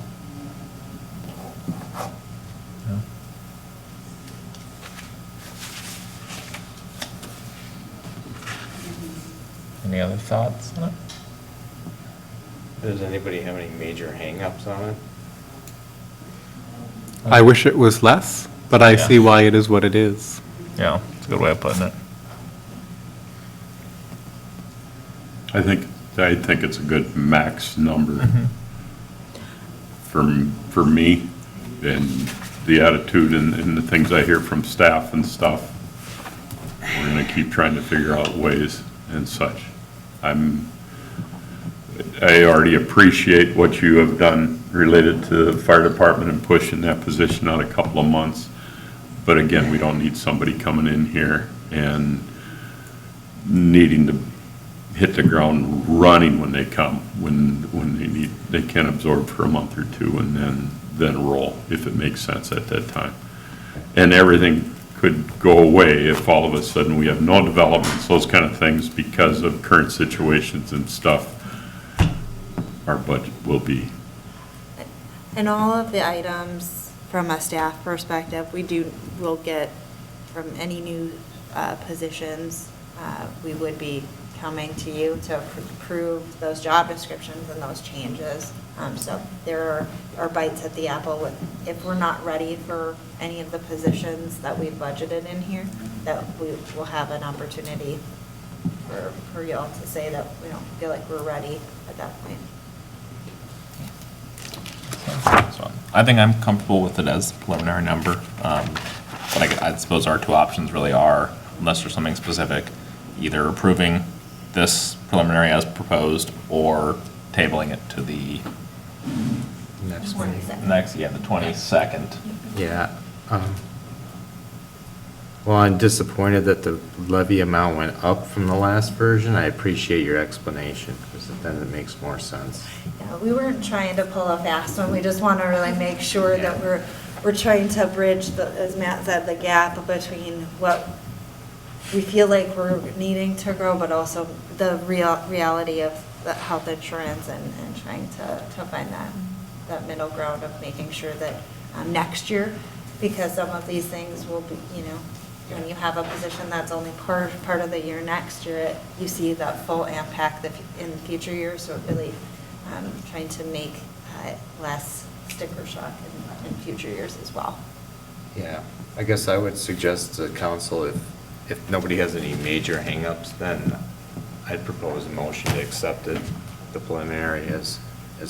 Any other thoughts on it? Does anybody have any major hang-ups on it? I wish it was less, but I Yeah. see why it is what it is. Yeah, it's a good way of putting it. I think it's a good max number for me, and the attitude and the things I hear from staff and stuff. We're gonna keep trying to figure out ways and such. I already appreciate what you have done related to the fire department and pushing that position out a couple of months. But again, we don't need somebody coming in here and needing to hit the ground running when they come, when they can absorb for a month or two and then roll, if it makes sense at that time. And everything could go away if all of a sudden we have no developments, those kind of things, because of current situations and stuff. Our budget will be. And all of the items from a staff perspective, we'll get from any new positions, we would be coming to you to approve those job descriptions and those changes. So there are bites at the apple if we're not ready for any of the positions that we've budgeted in here, that we will have an opportunity for y'all to say that we don't feel like we're ready at that point. So I think I'm comfortable with it as a preliminary number. But I suppose our two options really are, unless there's something specific, either approving this preliminary as proposed or tabling it to the Next one. the 22nd. Yeah. Well, I'm disappointed that the levy amount went up from the last version. I appreciate your explanation, because then it makes more sense. Yeah, we weren't trying to pull a fast one, we just want to really make sure that we're trying to bridge the, as Matt said, the gap between what we feel like we're needing to grow, but also the reality of the health insurance and trying to find that middle ground of making sure that next year, because some of these things will be, when you have a position that's only part of the year next year, you see the full impact in future years, so really trying to make less sticker shock in future years as well. Yeah, I guess I would suggest to council, if nobody has any major hangups, then I'd propose a motion to accept it, the preliminary as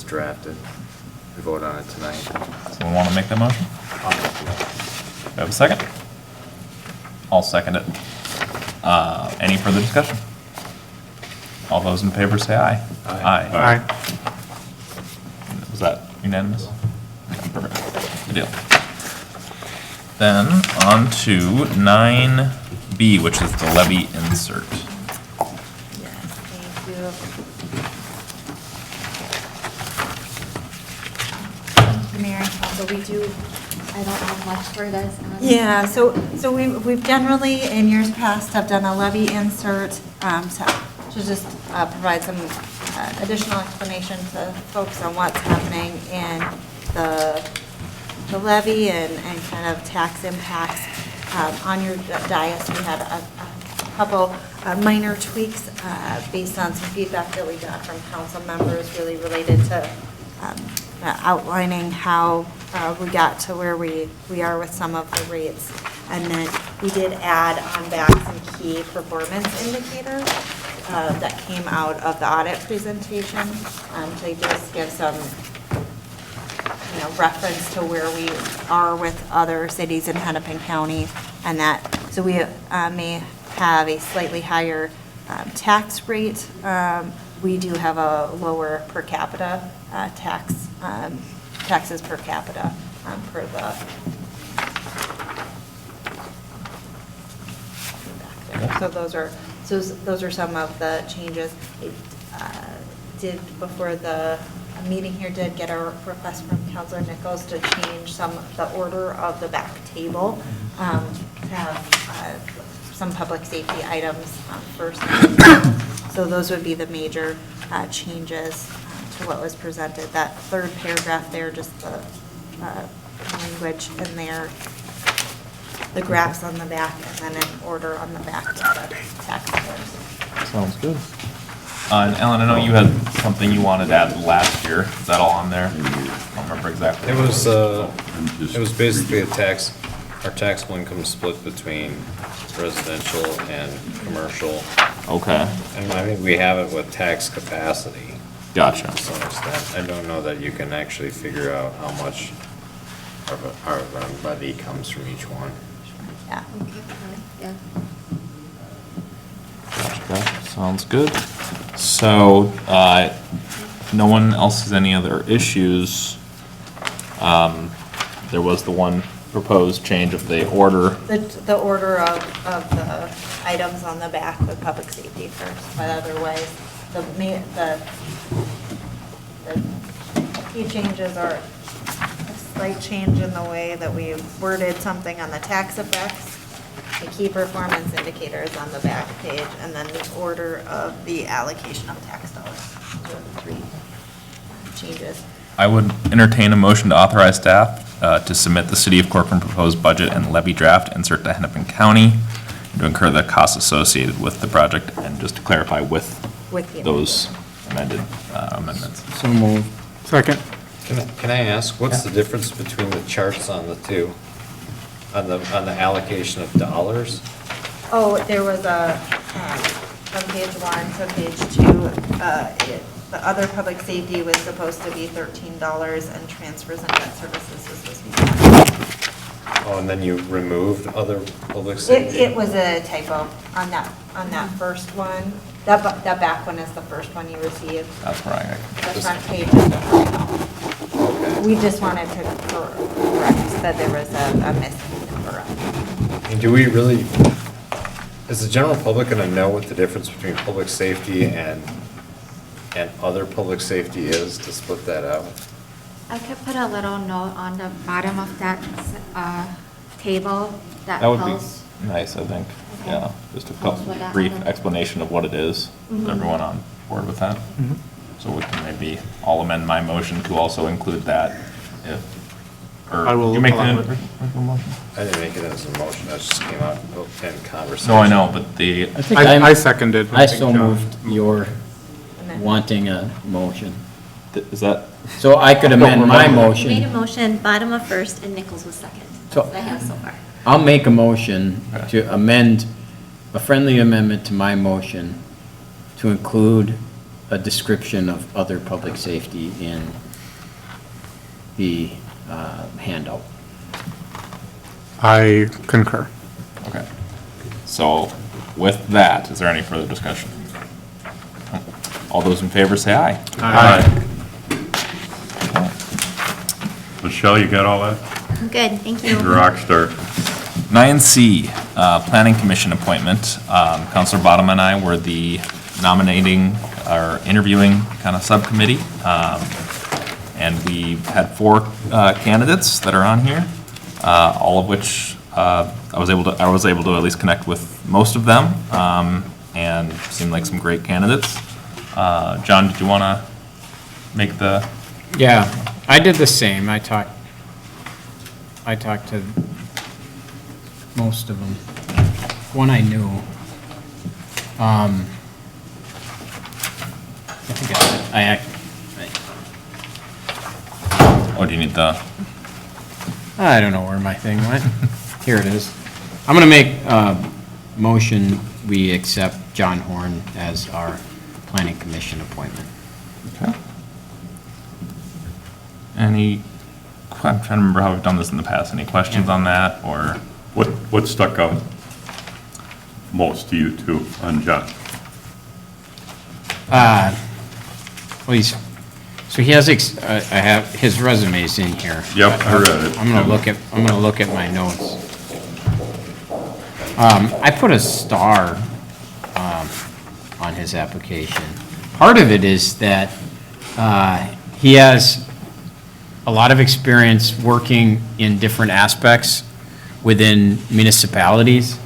drafted. We vote on it tonight. Someone want to make that motion? I'll make the motion. Do I have a second? I'll second it. Any further discussion? All those in favor say aye. Aye. Was that unanimous? Okay, perfect. Good deal. Then on to 9B, which is the levy insert. Yes, thank you. Thank you, Mayor and Council. We do, I don't have much for this. yeah, so we've generally, in years past, have done a levy insert to just provide some additional explanation to folks on what's happening in the levy and kind of tax impacts. On your dais, we had a couple minor tweaks based on some feedback that we got from council members, really related to outlining how we got to where we are with some of the rates. And then we did add on back some key performance indicators that came out of the audit presentation to just give some reference to where we are with other cities in Hennepin County, and that, so we may have a slightly higher tax rate. We do have a lower per capita taxes per capita per the. So those are some of the changes. It did, before the meeting here, did get a request from Councilor Nichols to change the order of the back table, to have some public safety items first. So those would be the major changes to what was presented. That third paragraph there, just the language in there, the graphs on the back, and then an order on the back of the taxpayers. Sounds good. And Ellen, I know you had something you wanted to add last year. Is that all on there? I don't remember exactly. It was basically our taxable income split between residential and commercial. Okay. And I think we have it with tax capacity. Gotcha. To some extent. I don't know that you can actually figure out how much our levy comes from each one. Yeah. Yeah. Gotcha. Sounds good. So, no one else has any other issues. There was the one proposed change of the order. The order of the items on the back with public safety first, but otherwise, the key changes are a slight change in the way that we worded something on the tax effects, the key performance indicators on the back page, and then the order of the allocation of tax dollars. Those are the three changes. I would entertain a motion to authorize staff to submit the City of Corcoran proposed budget and levy draft insert to Hennepin County, and to incur the costs associated with the project, and just to clarify with the those amended amendments. So moved. Second. Can I ask, what's the difference between the charts on the two? On the allocation of dollars? Oh, there was from page 1 to page 2, the other public safety was supposed to be $13, and transfers and debt services was supposed to be $10. Oh, and then you removed other public safety? It was a typo on that first one. That back one is the first one you received. That's where I The front page is the final. We just wanted to correct that there was a missing number on it. And do we really, is the general public gonna know what the difference between public safety and other public safety is to split that out? I could put a little note on the bottom of that table that That would tells. be nice, I think. Okay. Yeah, just a I'll put couple that brief on the- explanation of what it is. Is Mhm. everyone on board with that? So we can maybe, I'll amend my motion to also include that if, or I will you make the allow it. original motion? I didn't make it as a motion, that just came out in conversation. No, I know, but the, I think I seconded. I so moved your wanting a motion. is that, So I could amend my Made a motion. motion, bottom of first, and Nichols was second. So- That I have so far. I'll make a motion to amend, a friendly amendment to my motion to include a description of other public safety in the handout. I concur. okay. So with that, is there any further discussion? All those in favor say aye. Aye. Michelle, you got all that? Good, thank you. You're a rock star. 9C, Planning Commission appointment. Counselor Bottom and I were the nominating or interviewing kind of subcommittee. And we had 4 candidates that are on here, all of which I was able to at least connect with most of them, and seemed like some great candidates. John, did you want to make the? Yeah, I did the same. I talked to most of them. One I knew. I think Oh, do you need the? I don't know where my thing went. Here it is. I'm going to make a motion, we accept John Horn as our planning commission appointment. Okay. I'm trying to remember how we've done this in the past. Any questions on that, or? What stuck out most to you two on John? Well, so he has, I have, his resume's in here. Yep, I read it. I'm gonna look at my notes. I put a star, on his application. Part of it is that, he has a lot of experience working in different aspects within municipalities.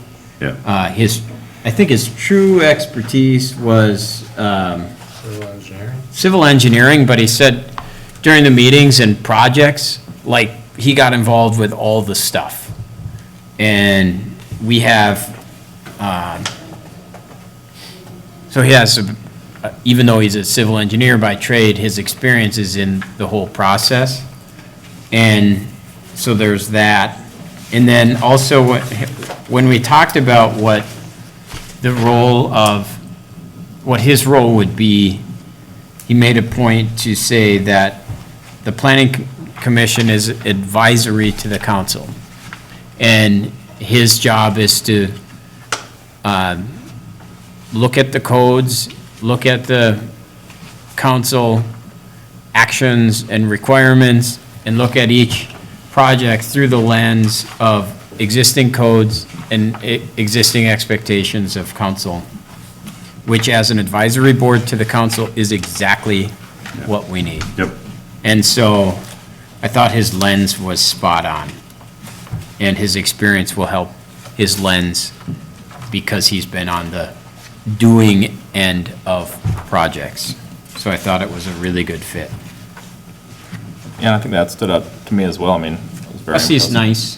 Yeah. I think his true expertise was, Civil engineering? civil engineering, but he said during the meetings and projects, like, he got involved with all the stuff. And we have, so he has, even though he's a civil engineer by trade, his experience is in the whole process. And so there's that. And then also, when we talked about what his role would be, he made a point to say that the planning commission is advisory to the council. And his job is to look at the codes, look at the council actions and requirements, and look at each project through the lens of existing codes and existing expectations of council, which as an advisory board to the council is exactly what we need. Yep. And so I thought his lens was spot on. And his experience will help his lens because he's been on the doing end of projects. So I thought it was a really good fit. Yeah, I think that stood out to me as well. I mean, it was very Plus, he's impressive. nice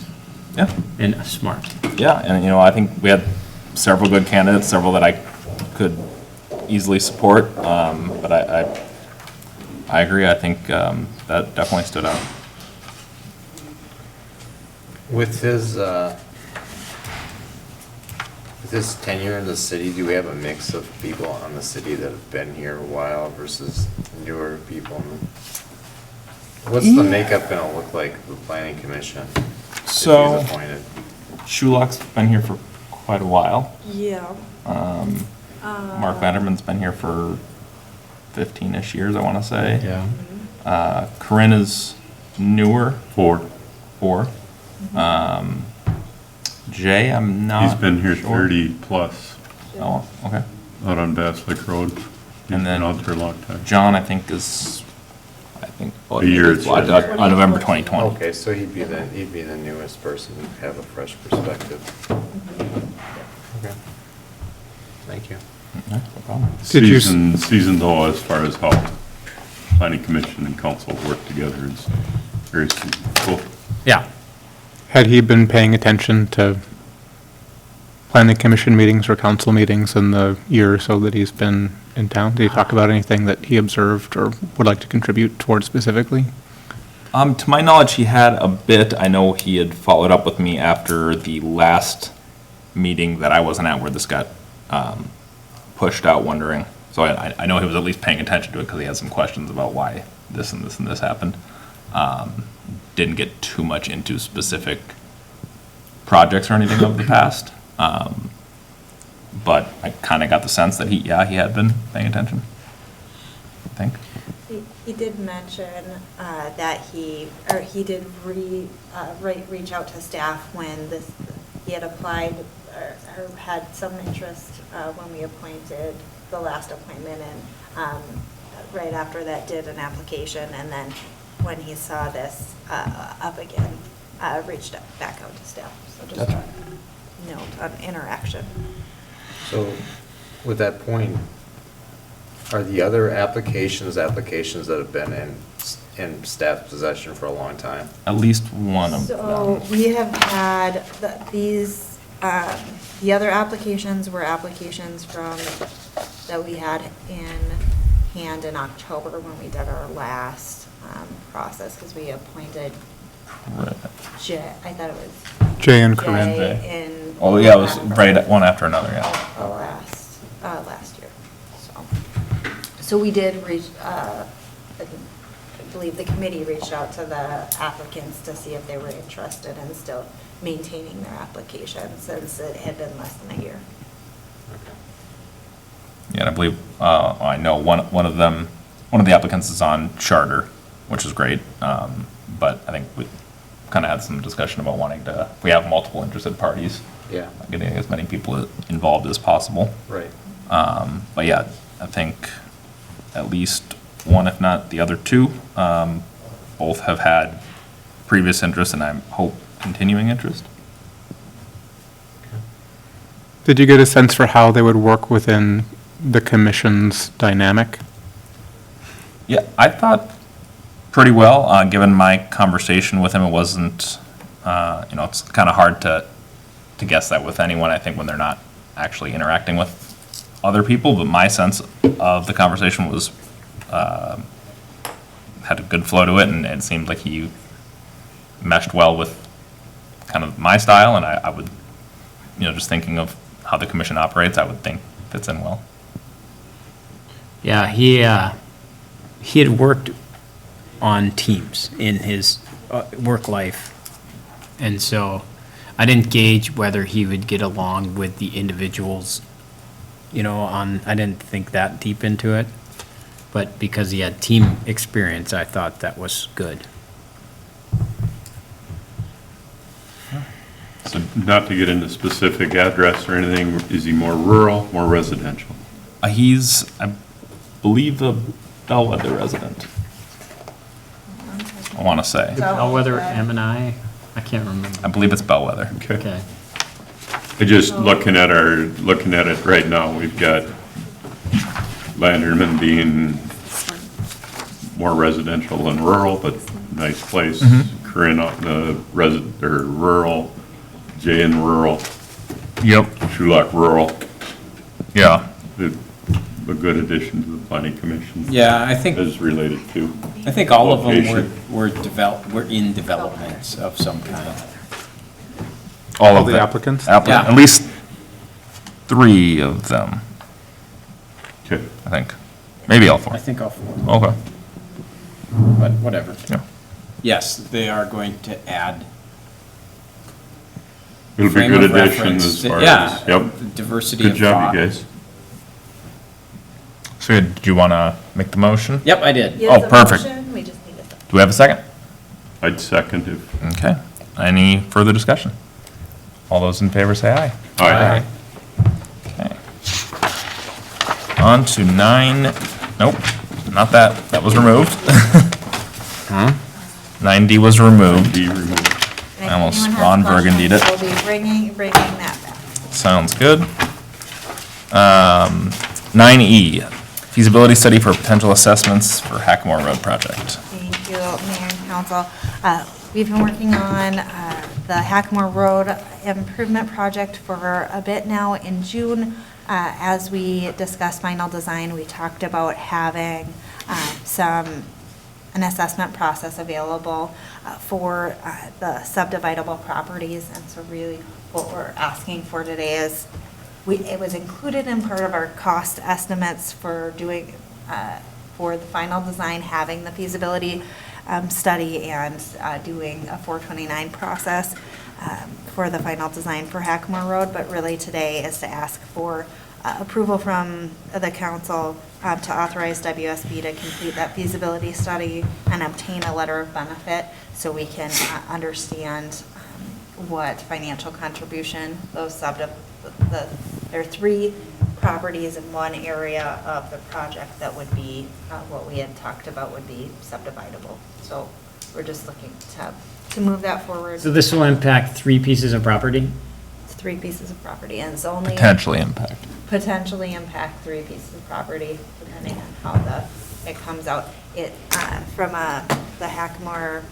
Yeah, and smart. yeah, and I think we had several good candidates, several that I could easily support, but I agree. I think that definitely stood out. With his tenure in the city, do we have a mix of people on the city that have been here a while versus newer people? What's the makeup gonna look like of the planning commission? if So- he's appointed? Shulock's been here for quite a while. Yeah. Mark Vanderman's been here for 15-ish years, I want to say. Yeah. Corinne is newer. Four. Four. Jay, I'm not. He's been here sure. 30-plus Oh, okay. out on Bass Lake Road. He's And then been out there a long time. John, I think, is, oh, A year, it's November 2020. Okay, so he'd be the newest person, to have a fresh perspective. Okay. Thank you. No problem. Did you s- Seasoned though, as far as how planning commission and council work together is very seasoned. Cool. Yeah. Had he been paying attention to planning commission meetings or council meetings in the year or so that he's been in town? Did he talk about anything that he observed or would like to contribute towards specifically? To my knowledge, he had a bit. I know he had followed up with me after the last meeting that I wasn't at where this got pushed out, wondering. So I know he was at least paying attention to it because he had some questions about why this and this and this happened. Didn't get too much into specific projects or anything of the past. But I kind of got the sense that he had been paying attention, I think. He did mention that he did reach out to staff when he had applied or had some interest when we appointed the last appointment, and right after that did an application, and then when he saw this up again, reached back out to staff. So just a note on interaction. So with that point, are the other applications that have been in staff possession for a long time? At least one of So them. we have had the other applications were applications that we had in hand in October when we did our last process, because we appointed Jay, I thought it was Jay and Corinne. Jay in. Oh, yeah, it was right one after another, yeah. Last year. So we did I believe the committee reached out to the applicants to see if they were interested in still maintaining their application since it had been less than a year. Yeah, and I believe, I know one of the applicants is on charter, which is great. But I think we kind of had some discussion about wanting to, if we have multiple interested parties, Yeah. getting as many people involved as possible. Right. But yeah, I think at least one, if not the other two, both have had previous interest and I hope continuing interest. Did you get a sense for how they would work within the commission's dynamic? Yeah, I thought pretty well, given my conversation with him. It wasn't, it's kind of hard to guess that with anyone, I think, when they're not actually interacting with other people, but my sense of the conversation was, had a good flow to it, and it seemed like he meshed well with kind of my style, and I would, just thinking of how the commission operates, I would think fits in well. Yeah, he had worked on teams in his work life, and so I didn't gauge whether he would get along with the individuals, I didn't think that deep into it, but because he had team experience, I thought that was good. So not to get into specific address or anything, is he more rural, more residential? He's, I believe, a Bellwether resident, I want to say. Bellwether, M&I can't remember. I believe it's Bellwether. Okay. Just looking at it right now, we've got Landerman being more residential than rural, but nice place. Corinne up the rural, Jay in rural, Yep. Shulak rural. Yeah. A good addition to the planning commission. Yeah, I think As related to. all of them location. were in development of some kind. All All of the them. applicants? Yeah. At least 3 of them, Okay. I think. Maybe all 4. I think all 4, Okay. but whatever. Yeah. Yes, they are going to add It'll be a frame good of addition reference. as far Yeah, as, yep. diversity Good of job, thought. you guys. So do you want to make the motion? Yep, I did. He has Oh, a perfect. motion, we just need a Do we have a second? I'd second if, Okay. Any further discussion? All those in favor say aye. Aye. Okay. On to 9, nope, not that, that was removed. Huh? 9D was removed. D removed. I almost If anyone has Ron Burgundied it. questions, We'll be bringing that back. Sounds good. 9E, feasibility study for potential assessments for Hackamore Road project. Thank you, Mayor and Council. We've been working on the Hackamore Road improvement project for a bit now. In June, as we discussed final design, we talked about having an assessment process available for the subdividable properties. And so really what we're asking for today is, it was included in part of our cost estimates for doing, for the final design, having the feasibility study and doing a 429 process for the final design for Hackamore Road. But really today is to ask for approval from the council to authorize WSB to complete that feasibility study and obtain a letter of benefit so we can understand what financial contribution those there are 3 properties in one area of the project that would be what we had talked about would be subdividable. So we're just looking to move that forward. So this will impact 3 pieces of property? It's 3 pieces of property, and it's only Potentially impact. potentially impact 3 pieces of property, depending on how it comes out. It, from the Hackamore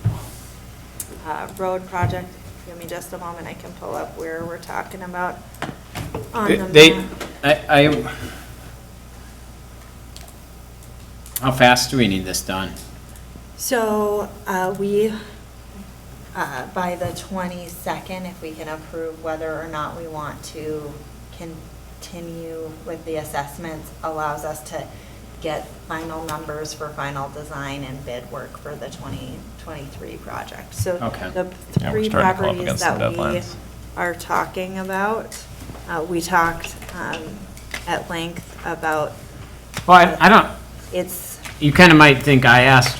Road project, give me just a moment, I can pull up where we're talking about on the map. How fast do we need this done? So, we, by the 22nd, if we can approve whether or not we want to continue with the assessments, allows us to get final numbers for final design and bid work for the 2023 project. So Okay. the Yeah, we're 3 starting to come up properties against the that we deadlines. are talking about, we talked at length about, Well, I don't, it's, you kind of might think I asked,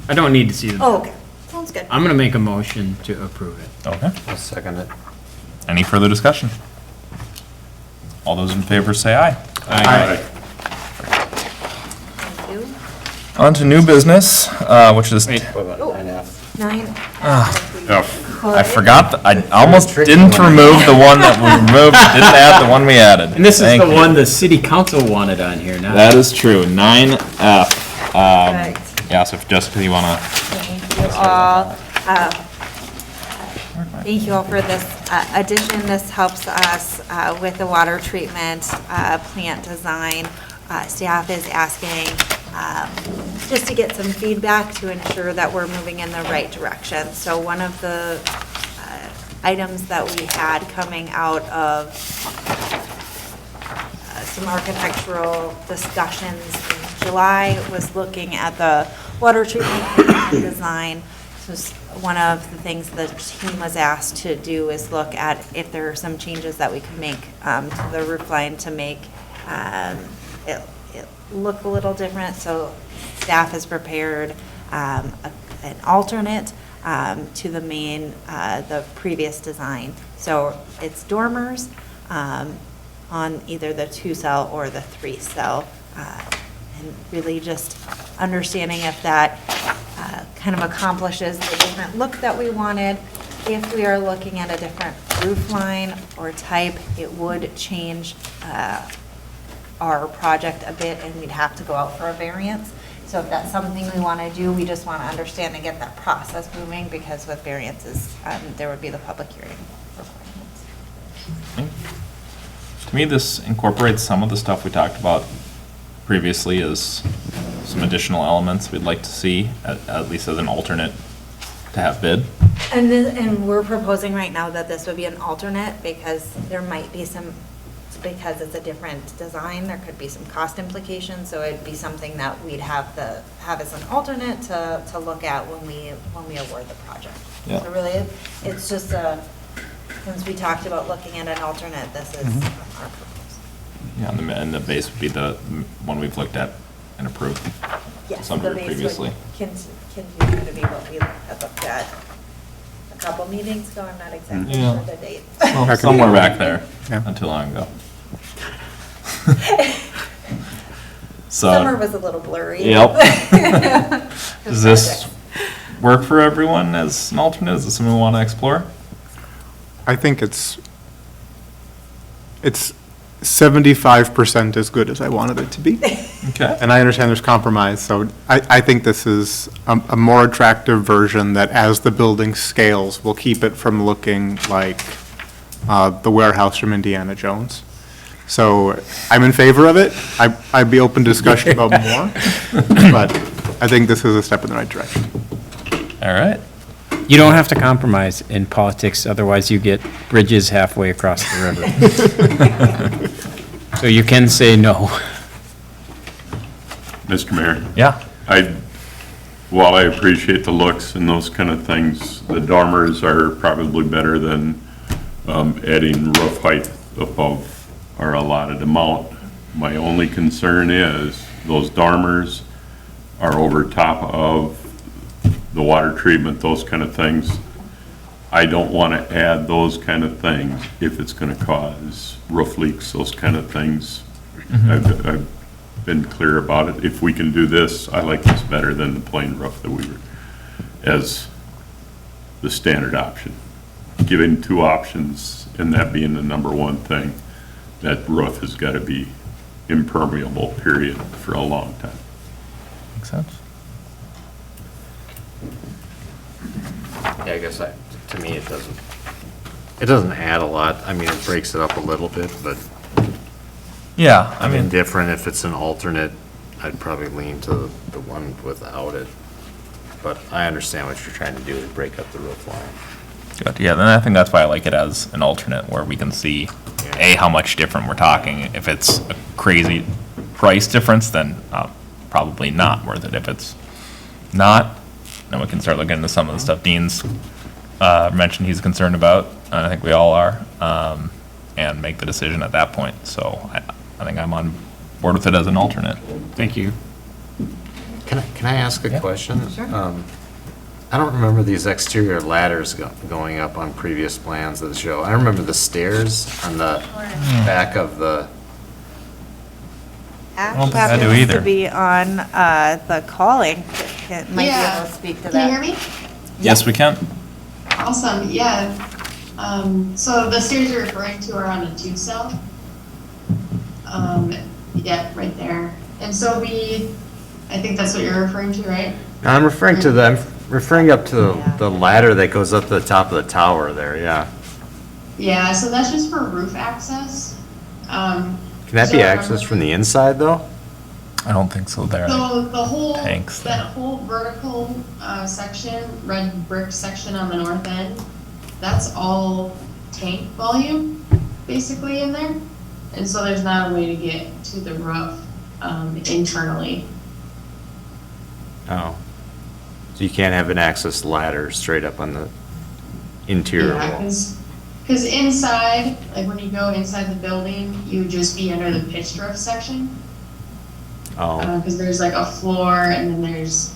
I don't need to see the. oh, okay, sounds good. I'm going to make a motion to approve it. Okay. I'll second it. Any further discussion? All those in favor say aye. Aye. Thank you. On to new business, which is, Wait. What about Oh. 9F? 9. F. I forgot, I almost didn't remove the one that we removed, didn't add the one we added. And this is Thank the you. one the city council wanted on here now. That is true, 9F. Perfect. Yeah, so if Jessica, you want to, Thank you all. Thank you all for this addition. This helps us with the water treatment plant design. Staff is asking just to get some feedback to ensure that we're moving in the right direction. So one of the items that we had coming out of some architectural discussions in July was looking at the water treatment plant design. So one of the things the team was asked to do is look at if there are some changes that we could make to the roof line to make it look a little different. So staff has prepared an alternate to the the previous design. So it's dormers on either the 2-cell or the 3-cell. And really just understanding if that kind of accomplishes the different look that we wanted. If we are looking at a different roof line or type, it would change our project a bit, and we'd have to go out for a variance. So if that's something we want to do, we just want to understand and get that process moving, because with variances, there would be the public hearing requirements. to me, this incorporates some of the stuff we talked about previously as some additional elements we'd like to see, at least as an alternate to have bid. And we're proposing right now that this would be an alternate, because there might be some, because it's a different design, there could be some cost implications, so it'd be something that we'd have as an alternate to look at when we award the project. Yeah. So really, it's just since we talked about looking at an alternate, this is our proposal. Yeah, and the base would be the one we've looked at and approved. Yes, Some the period base previously. would continue to be what we had looked at a couple meetings ago, I'm not exactly Yeah. sure the date. Somewhere back there, Yeah. not too long ago. Summer So, was a little blurry. yep. Does this work for everyone as an alternate? Is this something we want to explore? I think it's 75% as good as I wanted it to be. Okay. And I understand there's compromise, so I think this is a more attractive version that as the building scales, will keep it from looking like the warehouse from Indiana Jones. So I'm in favor of it. I'd be open to discussion about more, but I think this is a step in the right direction. All right. You don't have to compromise in politics, otherwise you get bridges halfway across the river. So you can say no. Mr. Mayor, Yeah. while I appreciate the looks and those kind of things, the dormers are probably better than adding roof height above our allotted amount. My only concern is those dormers are over top of the water treatment, those kind of things. I don't want to add those kind of things if it's going to cause roof leaks, those kind of things. I've been clear about it. If we can do this, I like this better than the plain roof that we were, as the standard option. Giving two options and that being the number one thing, that roof has got to be impermeable, period, for a long time. Makes sense. Yeah, I guess to me, it doesn't add a lot. I mean, it breaks it up a little bit, but Yeah, I I'm mean, indifferent. If it's an alternate, I'd probably lean to the one without it. But I understand what you're trying to do, is break up the roof line. good. Yeah, then I think that's why I like it as an alternate, where we can see, A, how much different we're talking. If it's a crazy price difference, then probably not worth it. If it's not, then we can start looking into some of the stuff Dean's mentioned he's concerned about, and I think we all are, and make the decision at that point. So I think I'm on board with it as an alternate. Thank you. Can I ask a Yeah. question? Sure. I don't remember these exterior ladders going up on previous plans of the show. I remember the stairs on the back of the, don't think I do either. To be on the calling, might be Yeah. able to speak to Can that. you hear me? Yes, we can. Awesome, yeah. So the stairs you're referring to are on a tube cell. Yeah, right there. And so I think that's what you're referring to, right? I'm referring up to the ladder that goes up to the top of the tower there, yeah. Yeah, so that's just for roof access. Can that be accessed from the inside, though? I don't think so there. So the whole, Tanks there. that whole vertical section, red brick section on the north end, that's all tank volume, basically, in there. And so there's not a way to get to the roof internally. Oh. So you can't have an access ladder straight up on the interior Yeah, wall? because inside, like when you go inside the building, you would just be under the pitched roof section. Oh, Because there's like a floor and then there's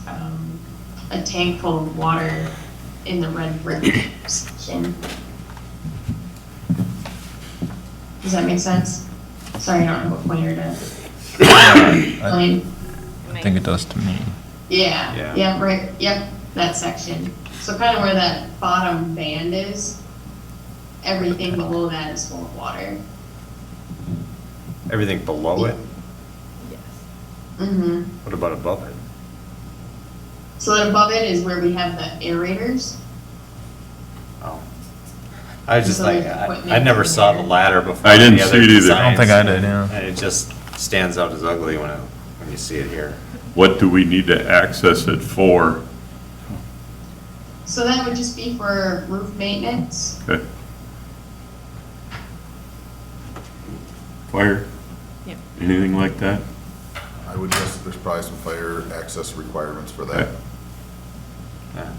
a tank full of water in the red brick section. Does that make sense? Sorry, I don't know what pointer to explain. I think it does to me. Yeah, yeah, right, yep, that section. So kind of where that bottom band is, everything below that is full of water. everything below it? Mm-hmm. What about above it? So then above it is where we have the aerators. Oh. I was just So like, there's equipment I never in saw there. the ladder before. I didn't the see other it either. designs, I don't think I did, yeah. And it just stands out as ugly when you see it here. What do we need to access it for? So that would just be for roof maintenance. Okay. Fire? Yep. Anything like that? I would guess there's probably some fire access requirements for that. Yeah,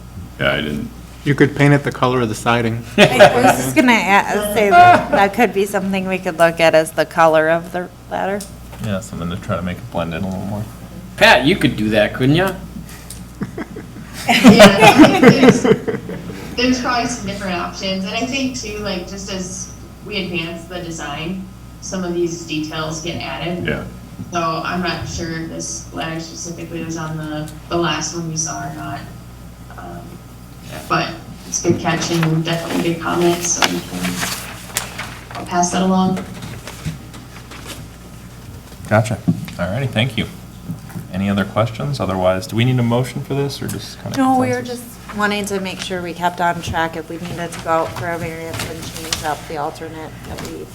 I didn't. You could paint it the color of the siding. I was just gonna say that could be something we could look at as the color of the ladder. Yeah, something to try to make it blend in a little more. Pat, you could do that, couldn't you? Yeah, there's probably some different options, and I think too, like, just as we advance the design, some of these details get added. Yeah. So I'm not sure if this ladder specifically was on the last one we saw or not. But it's good catch and definitely good comments, so we can, I'll pass that along. Gotcha. All righty, thank you. Any other questions? Otherwise, do we need a motion for this, or just kind of? No, we were just wanting to make sure we kept on track if we needed to go out for a variance and change up the alternate that we